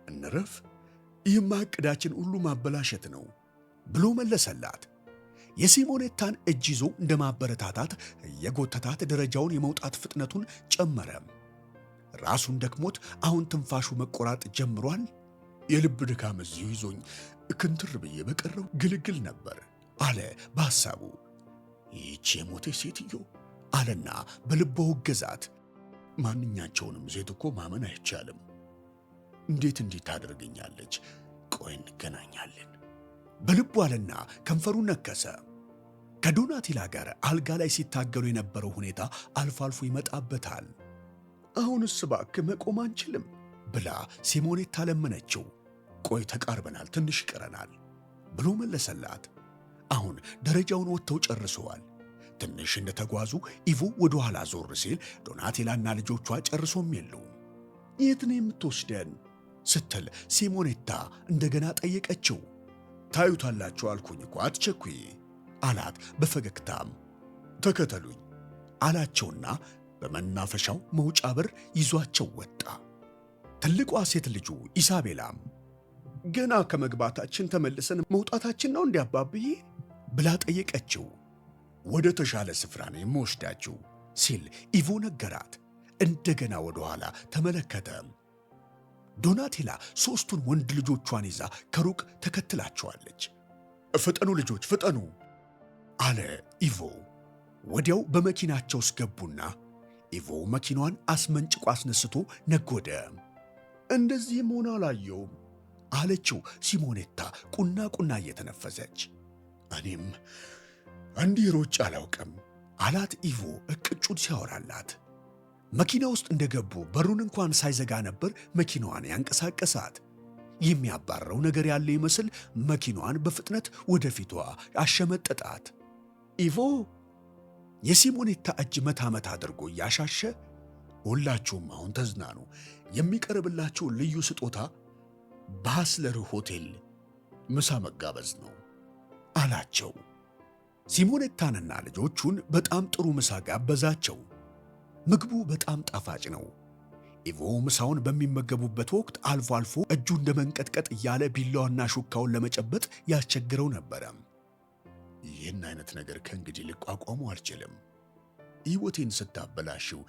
Speaker 1: እንረፍ፣ ይህማ ዕቅዳችን ሁሉ ማበላሸት ነው ብሎ መለሰላት። የሲሞኔታን እጅ ይዞ እንደ ማበረታታት የጎተታት ደረጃውን የመውጣት ፍጥነቱን ጨመረ። ራሱን ደክሞት አሁን ትንፋሹ መቆራጥ ጀምሯል። የልብ ድካም እዚሁ ይዞኝ ክንትር ብዬ በቀረው ግልግል ነበር አለ በሐሳቡ። ይህች የሞቴ ሴትዮ አለና በልቦ ወገዛት። ማንኛቸውንም ሴት እኮ ማመን አይቻልም። እንዴት እንዲህ ታደርገኛለች? ቆይ እንገናኛለን በልቡ አለና ከንፈሩን ነከሰ። ከዶናቴላ ጋር አልጋ ላይ ሲታገሉ የነበረው ሁኔታ አልፎ አልፎ ይመጣበታል። አሁንስ እባክህ መቆም አንችልም ብላ ሲሞኔታ ለመነችው። ቆይ ተቃርበናል፣ ትንሽ ይቀረናል ብሎ መለሰላት። አሁን ደረጃውን ወጥተው ጨርሰዋል። ትንሽ እንደተጓዙ ኢቮ ወደ ኋላ ዞር ሲል ዶናቴላና ልጆቿ ጨርሶም የሉም። የት ነው የምትወስደን ስትል ሲሞኔታ እንደገና ጠየቀችው። ታዩታላችሁ አልኩኝ እኮ አትቸኩይ አላት በፈገግታም። ተከተሉኝ አላቸውና በመናፈሻው መውጫ በር ይዟቸው ወጣ። ትልቋ ሴት ልጁ ኢሳቤላም ገና ከመግባታችን ተመልሰን መውጣታችን ነው እንዲያባብዬ ብላ ጠየቀችው። ወደ ተሻለ ስፍራ ነው የምወስዳችሁ ሲል ኢቮ ነገራት። እንደገና ወደ ኋላ ተመለከተ። ዶናቴላ 3ቱን ወንድ ልጆቿን ይዛ ከሩቅ ተከትላቸዋለች። ፍጠኑ ልጆች ፍጠኑ አለ ኢቮ። ወዲያው በመኪናቸው ውስጥ ገቡና ኢቮ መኪናዋን አስመንጭቆ አስነስቶ ነጎደ። እንደዚህም ሆነ አላየውም አለችው ሲሞኔታ ቁና ቁና እየተነፈሰች። እኔም እንዲህ ሮጬ አላውቅም አላት ኢቮ እቅጩን ሲያወራላት። መኪና ውስጥ እንደገቡ በሩን እንኳን ሳይዘጋ ነበር መኪናዋን ያንቀሳቀሳት። የሚያባረው ነገር ያለ ይመስል መኪናዋን በፍጥነት ወደፊቷ አሸመጠጣት። ኢቮ የሲሞኔታ እጅ መታ መታ አድርጎ እያሻሸ ሁላችሁም አሁን ተዝናኑ፣ የሚቀርብላችሁ ልዩ ስጦታ በሐስለር ሆቴል ምሳ መጋበዝ ነው አላቸው። ሲሞኔታንና ልጆቹን በጣም ጥሩ ምሳ ጋበዛቸው። ምግቡ በጣም ጣፋጭ ነው። ኢቮ ምሳውን በሚመገቡበት ወቅት አልፎ አልፎ እጁ እንደ መንቀጥቀጥ እያለ ቢላዋና ሹካውን ለመጨበጥ ያስቸግረው ነበረ። ይህን አይነት ነገር ከእንግዲህ ልቋቋሙ አልችልም። ሕይወቴን ስታበላሽው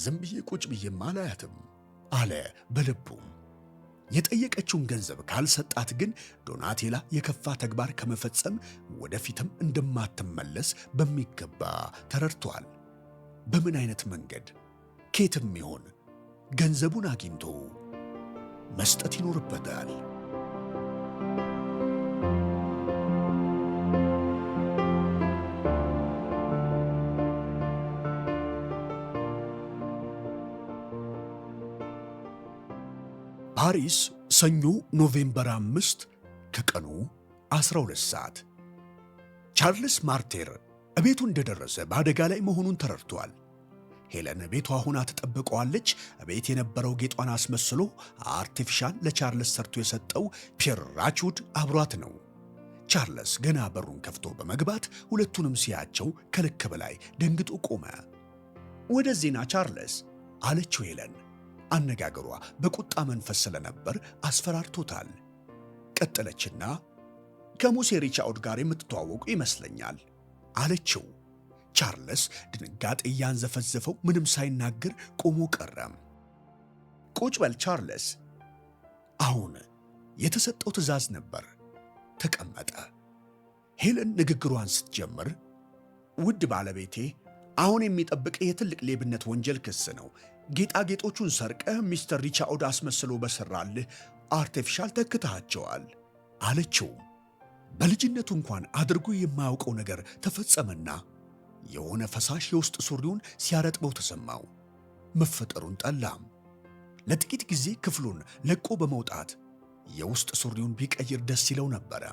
Speaker 1: ዝም ብዬ ቁጭ ብዬም አላያትም አለ በልቡም። የጠየቀችውን ገንዘብ ካልሰጣት ግን ዶናቴላ የከፋ ተግባር ከመፈጸም ወደፊትም እንደማትመለስ በሚገባ ተረድቷል። በምን አይነት መንገድ ኬትም ይሆን ገንዘቡን አግኝቶ መስጠት ይኖርበታል። ፓሪስ ሰኞ ኖቬምበር 5 ከቀኑ 12 ሰዓት። ቻርልስ ማርቴር እቤቱ እንደደረሰ በአደጋ ላይ መሆኑን ተረድቷል። ሄለን ቤቷ ሆና ትጠብቀዋለች። ቤት የነበረው ጌጧን አስመስሎ አርቲፊሻል ለቻርልስ ሰርቶ የሰጠው ፒየር ራቹድ አብሯት ነው። ቻርልስ ገና በሩን ከፍቶ በመግባት ሁለቱንም ሲያቸው ከልክ በላይ ደንግጦ ቆመ። ወደዚህና ቻርልስ አለችው ሄለን። አነጋገሯ በቁጣ መንፈስ ስለነበር አስፈራርቶታል። ቀጠለችና ከሙሴ ሪቻርድ ጋር የምትተዋወቁ ይመስለኛል አለችው። ቻርልስ ድንጋጤ እያንዘፈዘፈው ምንም ሳይናገር ቆሞ ቀረም። ቁጭ በል ቻርልስ። አሁን የተሰጠው ትዕዛዝ ነበር። ተቀመጠ። ሄለን ንግግሯን ስትጀምር ውድ ባለቤቴ፣ አሁን የሚጠብቅ የትልቅ ሌብነት ወንጀል ክስ ነው። ጌጣጌጦቹን ሰርቀህ ሚስተር ሪቻርድ አስመስሎ በሰራልህ አርቲፊሻል ተክተሃቸዋል አለችው። በልጅነቱ እንኳን አድርጎ የማያውቀው ነገር ተፈጸመና የሆነ ፈሳሽ የውስጥ ሱሪውን ሲያረጥበው ተሰማው። መፈጠሩን ጠላም። ለጥቂት ጊዜ ክፍሉን ለቆ በመውጣት የውስጥ ሱሪውን ቢቀይር ደስ ይለው ነበረ።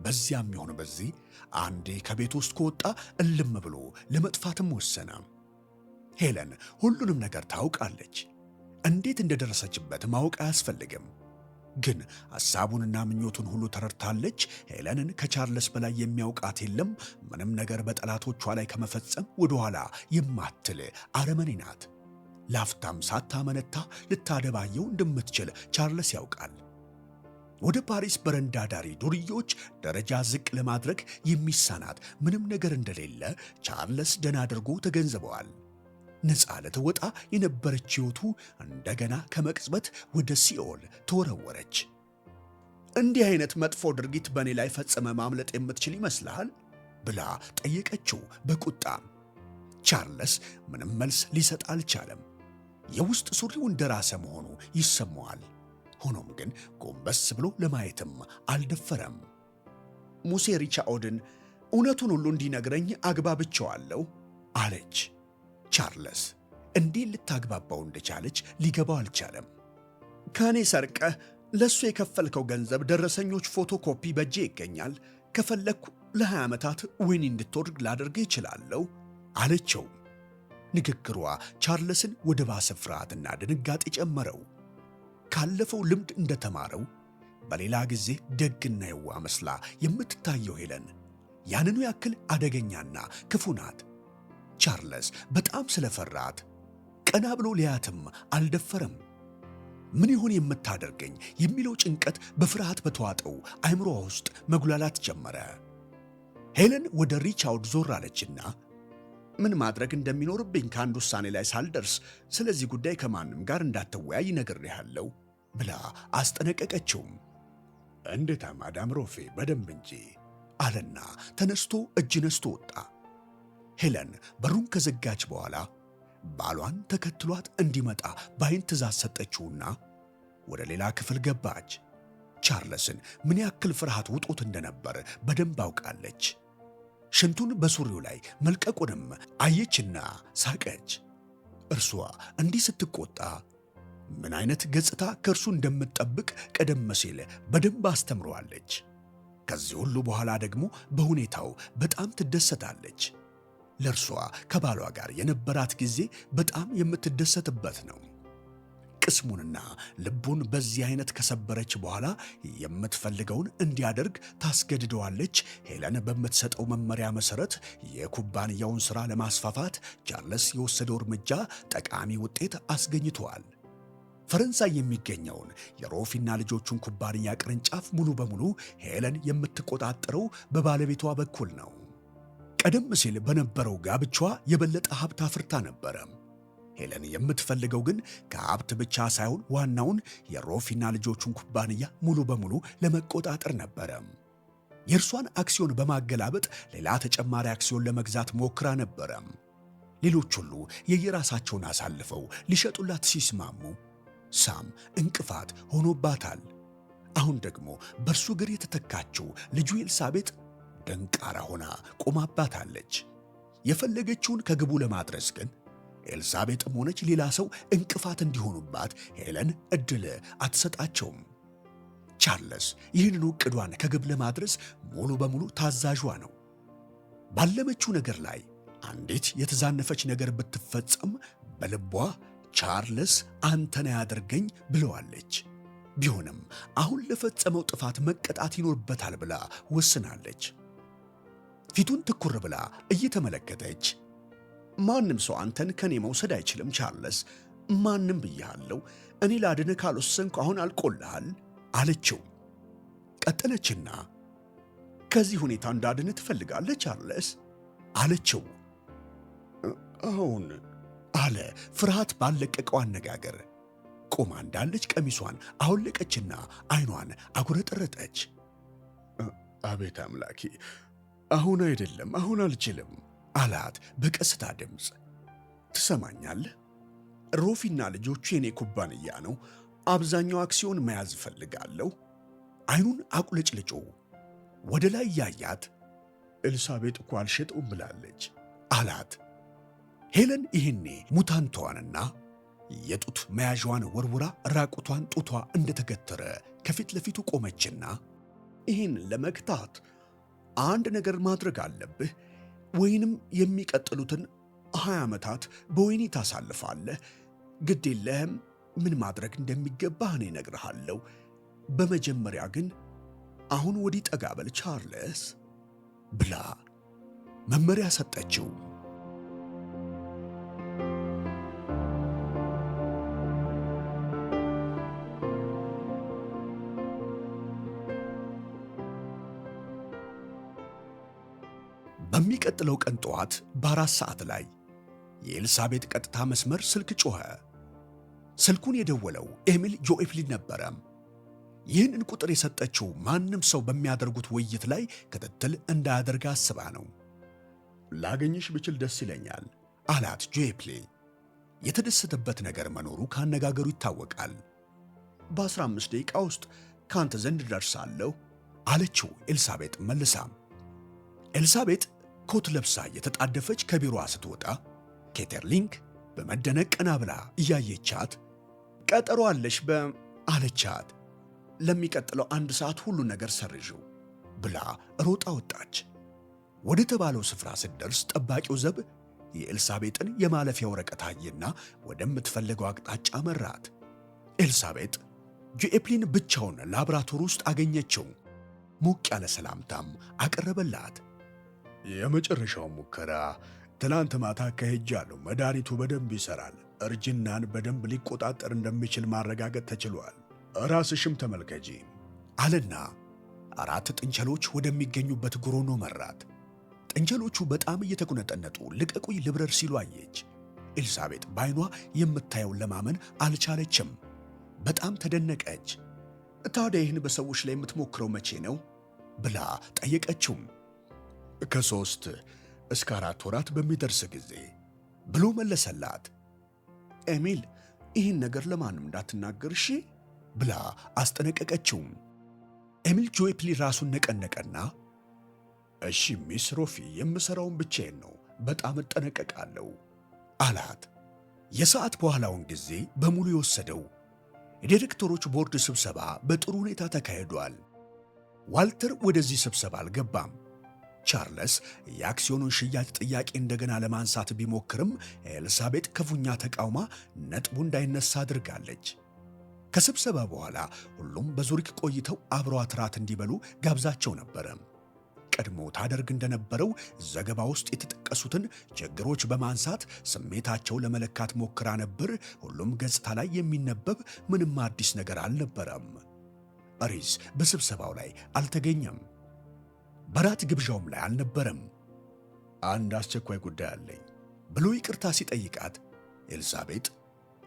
Speaker 1: በዚያም ይሆን በዚህ አንዴ ከቤት ውስጥ ከወጣ እልም ብሎ ለመጥፋትም ወሰነ። ሄለን ሁሉንም ነገር ታውቃለች። እንዴት እንደደረሰችበት ማወቅ አያስፈልግም። ግን ሐሳቡንና ምኞቱን ሁሉ ተረድታለች። ሄለንን ከቻርልስ በላይ የሚያውቃት የለም። ምንም ነገር በጠላቶቿ ላይ ከመፈጸም ወደኋላ የማትል አረመኔ ናት። ላፍታም ሳታመነታ ልታደባየው እንደምትችል ቻርልስ ያውቃል። ወደ ፓሪስ በረንዳ ዳሪ ዱርዬዎች ደረጃ ዝቅ ለማድረግ የሚሳናት ምንም ነገር እንደሌለ ቻርልስ ደና አድርጎ ተገንዝበዋል። ነፃ ልትወጣ የነበረች ሕይወቱ እንደገና ከመቅጽበት ወደ ሲኦል ተወረወረች። እንዲህ አይነት መጥፎ ድርጊት በእኔ ላይ ፈጽመ ማምለጥ የምትችል ይመስልሃል? ብላ ጠየቀችው በቁጣም። ቻርልስ ምንም መልስ ሊሰጥ አልቻለም። የውስጥ ሱሪው እንደራሰ መሆኑ ይሰማዋል። ሆኖም ግን ጎንበስ ብሎ ለማየትም አልደፈረም። ሙሴ ሪቻርድን እውነቱን ሁሉ እንዲነግረኝ አግባብቼዋለሁ አለች። ቻርልስ እንዴት ልታግባባው እንደቻለች ሊገባው አልቻለም። ከእኔ ሰርቀህ ለእሱ የከፈልከው ገንዘብ ደረሰኞች ፎቶኮፒ በጄ ይገኛል። ከፈለግኩ ለ20 ዓመታት ወህኒ እንድትወርድ ላደርግህ እችላለሁ አለችው። ንግግሯ ቻርልስን ወደ ባሰ ፍርሃትና ድንጋጤ ጨመረው። ካለፈው ልምድ እንደተማረው በሌላ ጊዜ ደግና የዋ መስላ የምትታየው ሄለን ያንኑ ያክል አደገኛና ክፉ ናት። ቻርልስ በጣም ስለፈራት ቀና ብሎ ሊያትም አልደፈረም። ምን ይሆን የምታደርገኝ የሚለው ጭንቀት በፍርሃት በተዋጠው አይምሮዋ ውስጥ መጉላላት ጀመረ። ሄለን ወደ ሪቻርድ ዞር አለችና ምን ማድረግ እንደሚኖርብኝ ከአንድ ውሳኔ ላይ ሳልደርስ ስለዚህ ጉዳይ ከማንም ጋር እንዳትወያይ ነግሬሃለሁ ብላ አስጠነቀቀችው። እንዴታ ማዳም ሮፌ በደንብ እንጂ አለና ተነስቶ እጅ ነስቶ ወጣ። ሄለን በሩን ከዘጋች በኋላ ባሏን ተከትሏት እንዲመጣ በዓይን ትእዛዝ ሰጠችውና ወደ ሌላ ክፍል ገባች። ቻርልስን ምን ያክል ፍርሃት ውጦት እንደነበር በደንብ አውቃለች። ሽንቱን በሱሪው ላይ መልቀቁንም አየችና ሳቀች። እርሷ እንዲህ ስትቆጣ ምን አይነት ገጽታ ከእርሱ እንደምትጠብቅ ቀደም ሲል በደንብ አስተምረዋለች። ከዚህ ሁሉ በኋላ ደግሞ በሁኔታው በጣም ትደሰታለች። ለእርሷ ከባሏ ጋር የነበራት ጊዜ በጣም የምትደሰትበት ነው። ቅስሙንና ልቡን በዚህ አይነት ከሰበረች በኋላ የምትፈልገውን እንዲያደርግ ታስገድደዋለች። ሄለን በምትሰጠው መመሪያ መሰረት የኩባንያውን ሥራ ለማስፋፋት ቻርልስ የወሰደው እርምጃ ጠቃሚ ውጤት አስገኝተዋል። ፈረንሳይ የሚገኘውን የሮፊና ልጆቹን ኩባንያ ቅርንጫፍ ሙሉ በሙሉ ሄለን የምትቆጣጠረው በባለቤቷ በኩል ነው። ቀደም ሲል በነበረው ጋብቻዋ የበለጠ ሀብት አፍርታ ነበረ። ሄለን የምትፈልገው ግን ከሀብት ብቻ ሳይሆን ዋናውን የሮፊና ልጆቹን ኩባንያ ሙሉ በሙሉ ለመቆጣጠር ነበረ። የእርሷን አክሲዮን በማገላበጥ ሌላ ተጨማሪ አክሲዮን ለመግዛት ሞክራ ነበረ። ሌሎች ሁሉ የየራሳቸውን አሳልፈው ሊሸጡላት ሲስማሙ ሳም እንቅፋት ሆኖባታል። አሁን ደግሞ በእርሱ እግር የተተካችው ልጁ ኤልሳቤጥ ደንቃራ ሆና ቆማባታለች። የፈለገችውን ከግቡ ለማድረስ ግን ኤልሳቤጥም ሆነች ሌላ ሰው እንቅፋት እንዲሆኑባት ሄለን ዕድል አትሰጣቸውም። ቻርለስ ይህንኑ ዕቅዷን ከግብ ለማድረስ ሙሉ በሙሉ ታዛዧ ነው። ባለመችው ነገር ላይ አንዲት የተዛነፈች ነገር ብትፈጸም በልቧ ቻርልስ አንተን ያደርገኝ ብለዋለች። ቢሆንም አሁን ለፈጸመው ጥፋት መቀጣት ይኖርበታል ብላ ወስናለች። ፊቱን ትኩር ብላ እየተመለከተች ማንም ሰው አንተን ከኔ መውሰድ አይችልም ቻርልስ፣ ማንም ብያለሁ። እኔ ላድንህ ካልወሰንኩ አሁን አልቆልሃል አለችው። ቀጠለችና ከዚህ ሁኔታ እንዳድንህ ትፈልጋለህ ቻርልስ አለችው። አሁን አለ ፍርሃት ባለቀቀው አነጋገር። ቆማ እንዳለች ቀሚሷን አወለቀችና አይኗን አጉረጠረጠች። አቤት አምላኬ፣ አሁን አይደለም፣ አሁን አልችልም አላት በቀስታ ድምፅ። ትሰማኛለህ? ሮፊና ልጆቹ የኔ ኩባንያ ነው። አብዛኛው አክሲዮን መያዝ እፈልጋለሁ። አይኑን አቁለጭልጮ ወደ ላይ ያያት። ኤልሳቤጥ እኮ አልሸጠውም ብላለች አላት። ሄለን ይህኔ ሙታንቷንና የጡት መያዣዋን ወርውራ ራቁቷን ጡቷ እንደተገተረ ከፊት ለፊቱ ቆመችና ይህን ለመክታት አንድ ነገር ማድረግ አለብህ፣ ወይንም የሚቀጥሉትን 20 ዓመታት በወህኒ ታሳልፋለህ። ግድ የለህም፣ ምን ማድረግ እንደሚገባህ እኔ እነግርሃለሁ። በመጀመሪያ ግን አሁን ወዲህ ጠጋ በል ቻርልስ ብላ መመሪያ ሰጠችው። በሚቀጥለው ቀን ጠዋት በ4 ሰዓት ላይ የኤልሳቤጥ ቀጥታ መስመር ስልክ ጮኸ። ስልኩን የደወለው ኤሚል ጆኤፍሊን ነበረ። ይህንን ቁጥር የሰጠችው ማንም ሰው በሚያደርጉት ውይይት ላይ ክትትል እንዳያደርግ አስባ ነው። ላገኝሽ ብችል ደስ ይለኛል አላት ጆኤፍሊ። የተደሰተበት ነገር መኖሩ ካነጋገሩ ይታወቃል። በ15 ደቂቃ ውስጥ ካንተ ዘንድ ደርሳለሁ አለችው ኤልሳቤጥ መልሳ። ኤልሳቤጥ ኮት ለብሳ የተጣደፈች ከቢሮዋ ስትወጣ ኬተርሊንግ በመደነቅ ቀና ብላ እያየቻት ቀጠሮ አለሽ አለቻት። ለሚቀጥለው 1 ሰዓት ሁሉ ነገር ሰርዥው ብላ ሮጣ ወጣች። ወደ ተባለው ስፍራ ስትደርስ ጠባቂው ዘብ የኤልሳቤጥን የማለፊያ ወረቀት አየና ወደምትፈልገው አቅጣጫ መራት። ኤልሳቤጥ ጆኤፍሊን ብቻውን ላብራቶሪ ውስጥ አገኘችው። ሞቅ ያለ ሰላምታም አቀረበላት። የመጨረሻው ሙከራ ትናንት ማታ አካሄጃለሁ። መድኃኒቱ በደንብ ይሰራል። እርጅናን በደንብ ሊቆጣጠር እንደሚችል ማረጋገጥ ተችሏል። ራስሽም ተመልከጂ አለና 4 ጥንቸሎች ወደሚገኙበት ጉሮኖ መራት። ጥንቸሎቹ በጣም እየተቁነጠነጡ ልቀቁኝ ልብረር ሲሉ አየች። ኤልሳቤጥ ባይኗ የምታየውን ለማመን አልቻለችም። በጣም ተደነቀች። ታዲያ ይህን በሰዎች ላይ የምትሞክረው መቼ ነው ብላ ጠየቀችው። ከ3 እስከ 4 ወራት በሚደርስ ጊዜ ብሎ መለሰላት። ኤሚል ይህን ነገር ለማንም እንዳትናገር እሺ ብላ አስጠነቀቀችው። ኤሚል ጆኤፍሊ ራሱን ነቀነቀና እሺ ሚስ ሮፊ፣ የምሰራውን ብቻዬን ነው፣ በጣም እጠነቀቃለሁ አላት። የሰዓት በኋላውን ጊዜ በሙሉ የወሰደው የዲሬክተሮች ቦርድ ስብሰባ በጥሩ ሁኔታ ተካሂዷል። ዋልተር ወደዚህ ስብሰባ አልገባም። ቻርልስ የአክሲዮኑን ሽያጭ ጥያቄ እንደገና ለማንሳት ቢሞክርም ኤልሳቤጥ ክፉኛ ተቃውማ ነጥቡ እንዳይነሳ አድርጋለች። ከስብሰባ በኋላ ሁሉም በዙሪክ ቆይተው አብረዋት ራት እንዲበሉ ጋብዛቸው ነበረ። ቀድሞ ታደርግ እንደነበረው ዘገባ ውስጥ የተጠቀሱትን ችግሮች በማንሳት ስሜታቸው ለመለካት ሞክራ ነበር። ሁሉም ገጽታ ላይ የሚነበብ ምንም አዲስ ነገር አልነበረም። ሪስ በስብሰባው ላይ አልተገኘም። በራት ግብዣውም ላይ አልነበረም። አንድ አስቸኳይ ጉዳይ አለኝ ብሎ ይቅርታ ሲጠይቃት ኤልሳቤጥ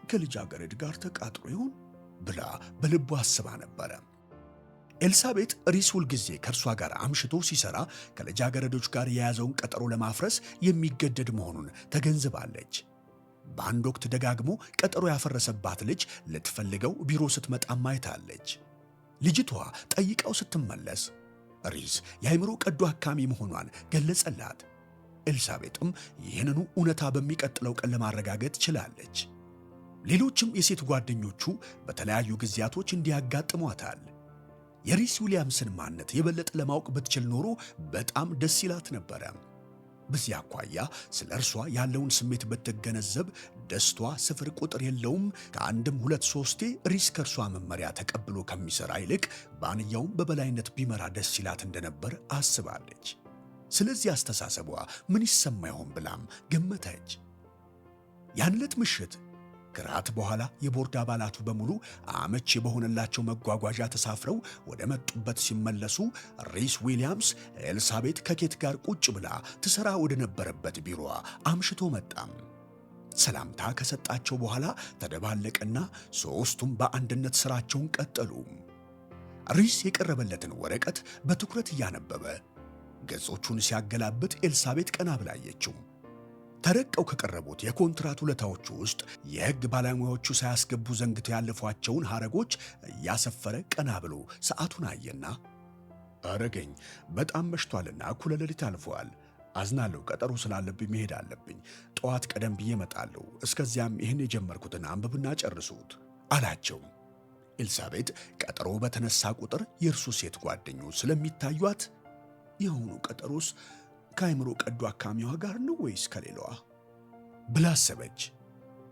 Speaker 1: ከልጃገረድ ጋር ተቃጥሮ ይሆን ብላ በልቧ አስባ ነበረ። ኤልሳቤጥ ሪስ ሁልጊዜ ከእርሷ ጋር አምሽቶ ሲሰራ ከልጃገረዶች ጋር የያዘውን ቀጠሮ ለማፍረስ የሚገደድ መሆኑን ተገንዝባለች። በአንድ ወቅት ደጋግሞ ቀጠሮ ያፈረሰባት ልጅ ልትፈልገው ቢሮ ስትመጣ ማይታለች። ልጅቷ ጠይቃው ስትመለስ ሪስ የአእምሮ ቀዶ አካሚ መሆኗን ገለጸላት። ኤልሳቤጥም ይህንኑ እውነታ በሚቀጥለው ቀን ለማረጋገጥ ችላለች። ሌሎችም የሴት ጓደኞቹ በተለያዩ ጊዜያቶች እንዲያጋጥሟታል። የሪስ ዊሊያምስን ማንነት የበለጠ ለማወቅ ብትችል ኖሮ በጣም ደስ ይላት ነበረ። በዚህ አኳያ ስለ እርሷ ያለውን ስሜት ብትገነዘብ ደስቷ ስፍር ቁጥር የለውም። ከአንድም ሁለት ሶስቴ ሪስ ከእርሷ መመሪያ ተቀብሎ ከሚሰራ ይልቅ ባንያውም በበላይነት ቢመራ ደስ ይላት እንደነበር አስባለች። ስለዚህ አስተሳሰቧ ምን ይሰማ ይሆን ብላም ገመተች። ያን ዕለት ምሽት ከራት በኋላ የቦርድ አባላቱ በሙሉ አመቺ በሆነላቸው መጓጓዣ ተሳፍረው ወደ መጡበት ሲመለሱ ሪስ ዊሊያምስ ኤልሳቤጥ ከኬት ጋር ቁጭ ብላ ትሰራ ወደ ነበረበት ቢሮዋ አምሽቶ መጣም። ሰላምታ ከሰጣቸው በኋላ ተደባለቀና ሦስቱም በአንድነት ስራቸውን ቀጠሉ። ሪስ የቀረበለትን ወረቀት በትኩረት እያነበበ ገጾቹን ሲያገላብጥ ኤልሳቤጥ ቀና ብላየችው። ተረቀው ከቀረቡት የኮንትራት ውለታዎቹ ውስጥ የሕግ ባለሙያዎቹ ሳያስገቡ ዘንግተው ያለፏቸውን ሐረጎች እያሰፈረ ቀና ብሎ ሰዓቱን አየና አረገኝ፣ በጣም መሽቷልና እኩለ ሌሊት አልፏል። አዝናለሁ፣ ቀጠሮ ስላለብኝ መሄድ አለብኝ። ጠዋት ቀደም ብዬ እመጣለሁ። እስከዚያም ይህን የጀመርኩትን አንብብና ጨርሱት አላቸው። ኤልሳቤጥ ቀጠሮ በተነሳ ቁጥር የእርሱ ሴት ጓደኞች ስለሚታዩት የአሁኑ ቀጠሮስ ከአእምሮ ቀዶ አካሚዋ ጋር ነው ወይስ ከሌላዋ ብላ አሰበች።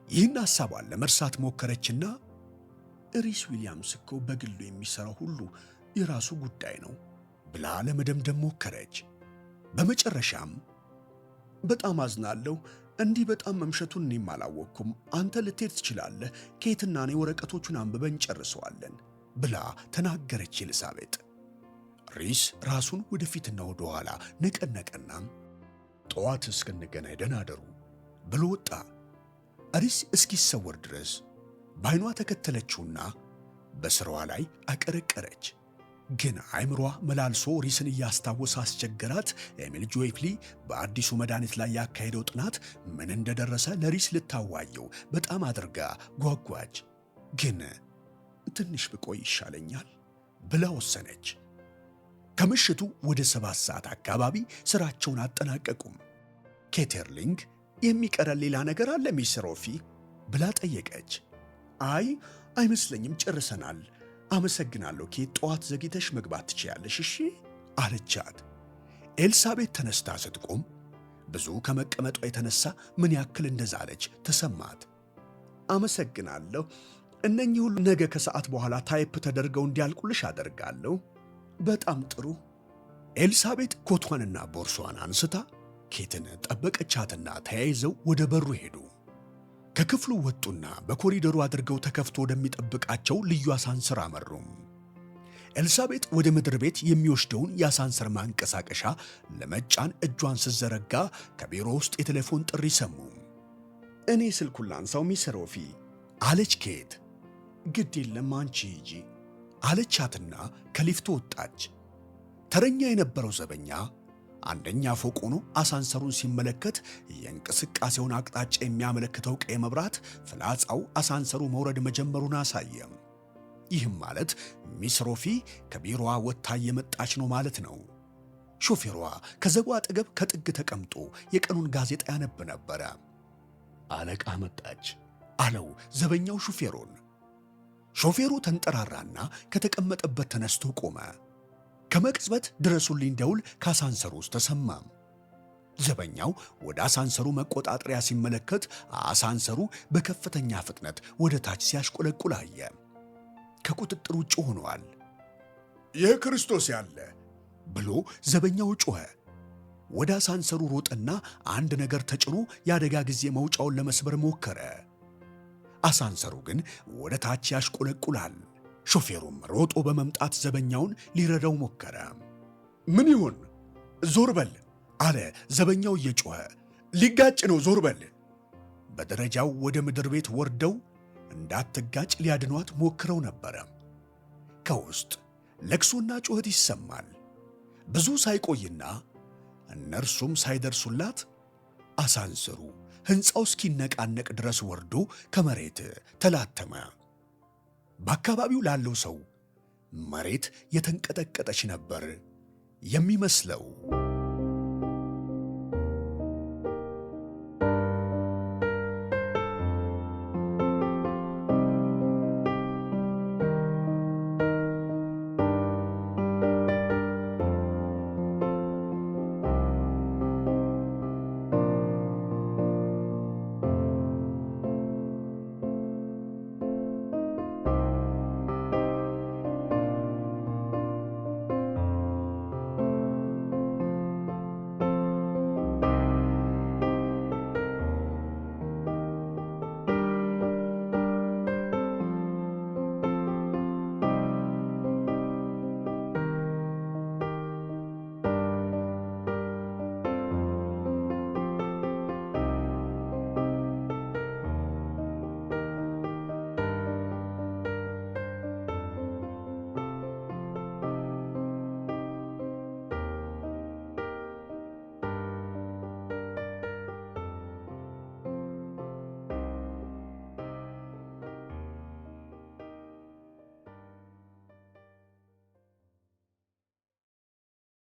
Speaker 1: ይህን ሐሳቧን ለመርሳት ሞከረችና ሪስ ዊሊያምስ እኮ በግሉ የሚሠራው ሁሉ የራሱ ጉዳይ ነው ብላ ለመደምደም ሞከረች። በመጨረሻም በጣም አዝናለሁ፣ እንዲህ በጣም መምሸቱን እኔም አላወቅኩም። አንተ ልትሄድ ትችላለህ፣ ኬትና እኔ ወረቀቶቹን አንብበን ጨርሰዋለን ብላ ተናገረች ኤልሳቤጥ። ሪስ ራሱን ወደፊትና ወደ ኋላ ነቀነቀና ጠዋት እስክንገናኝ ደህና አደሩ ብሎ ወጣ። ሪስ እስኪሰወር ድረስ በዓይኗ ተከተለችውና በስራዋ ላይ አቀረቀረች። ግን አይምሯ መላልሶ ሪስን እያስታወሰ አስቸገራት። ኤሚል ጆይፍሊ በአዲሱ መድኃኒት ላይ ያካሄደው ጥናት ምን እንደደረሰ ለሪስ ልታዋየው በጣም አድርጋ ጓጓች። ግን ትንሽ ብቆይ ይሻለኛል ብላ ወሰነች። ከምሽቱ ወደ 7 ሰዓት አካባቢ ስራቸውን አጠናቀቁም። ኬተርሊንግ የሚቀረን ሌላ ነገር አለ ሚስ ሮፊ ብላ ጠየቀች። አይ አይመስለኝም፣ ጨርሰናል። አመሰግናለሁ ኬት፣ ጠዋት ዘግይተሽ መግባት ትችያለሽ እሺ አለቻት። ኤልሳቤጥ ተነስታ ስትቆም ብዙ ከመቀመጧ የተነሳ ምን ያክል እንደዛለች ተሰማት። አመሰግናለሁ፣ እነኚህ ሁሉ ነገ ከሰዓት በኋላ ታይፕ ተደርገው እንዲያልቁልሽ አደርጋለሁ። በጣም ጥሩ። ኤልሳቤጥ ኮቷንና ቦርሷን አንስታ ኬትን ጠበቀቻትና ተያይዘው ወደ በሩ ሄዱ። ከክፍሉ ወጡና በኮሪደሩ አድርገው ተከፍቶ ወደሚጠብቃቸው ልዩ አሳንሰር አመሩ። ኤልሳቤጥ ወደ ምድር ቤት የሚወስደውን የአሳንሰር ማንቀሳቀሻ ለመጫን እጇን ስትዘረጋ ከቢሮ ውስጥ የቴሌፎን ጥሪ ሰሙ። እኔ ስልኩን ላንሳው ሚስ ሮፊ አለች ኬት። ግድ የለም አንቺ ሂጂ አለቻትና ከሊፍቱ ወጣች። ተረኛ የነበረው ዘበኛ አንደኛ ፎቅ ሆኖ አሳንሰሩን ሲመለከት የእንቅስቃሴውን አቅጣጫ የሚያመለክተው ቀይ መብራት ፍላጻው አሳንሰሩ መውረድ መጀመሩን አሳየ። ይህም ማለት ሚስ ሮፊ ከቢሮዋ ወጥታ እየመጣች ነው ማለት ነው። ሾፌሯ ከዘቡ አጠገብ ከጥግ ተቀምጦ የቀኑን ጋዜጣ ያነብ ነበረ። አለቃ መጣች አለው ዘበኛው ሾፌሩን። ሾፌሩ ተንጠራራና ከተቀመጠበት ተነስቶ ቆመ። ከመቅጽበት ድረሱልኝ ደውል ከአሳንሰሩ ውስጥ ተሰማ። ዘበኛው ወደ አሳንሰሩ መቆጣጠሪያ ሲመለከት አሳንሰሩ በከፍተኛ ፍጥነት ወደ ታች ሲያሽቆለቁል አየ። ከቁጥጥር ውጭ ሆኗል።
Speaker 2: የክርስቶስ ያለ
Speaker 1: ብሎ ዘበኛው ጮኸ። ወደ አሳንሰሩ ሮጠና አንድ ነገር ተጭኖ የአደጋ ጊዜ መውጫውን ለመስበር ሞከረ። አሳንሰሩ ግን ወደ ታች ያሽቆለቁላል። ሾፌሩም ሮጦ በመምጣት ዘበኛውን ሊረዳው ሞከረ። ምን ይሆን? ዞር በል አለ ዘበኛው እየጮኸ። ሊጋጭ ነው፣ ዞር በል። በደረጃው ወደ ምድር ቤት ወርደው እንዳትጋጭ ሊያድኗት ሞክረው ነበረ። ከውስጥ ለቅሶና ጩኸት ይሰማል። ብዙ ሳይቆይና እነርሱም ሳይደርሱላት አሳንሰሩ ሕንፃው እስኪነቃነቅ ድረስ ወርዶ ከመሬት ተላተመ። በአካባቢው ላለው ሰው መሬት የተንቀጠቀጠች ነበር የሚመስለው።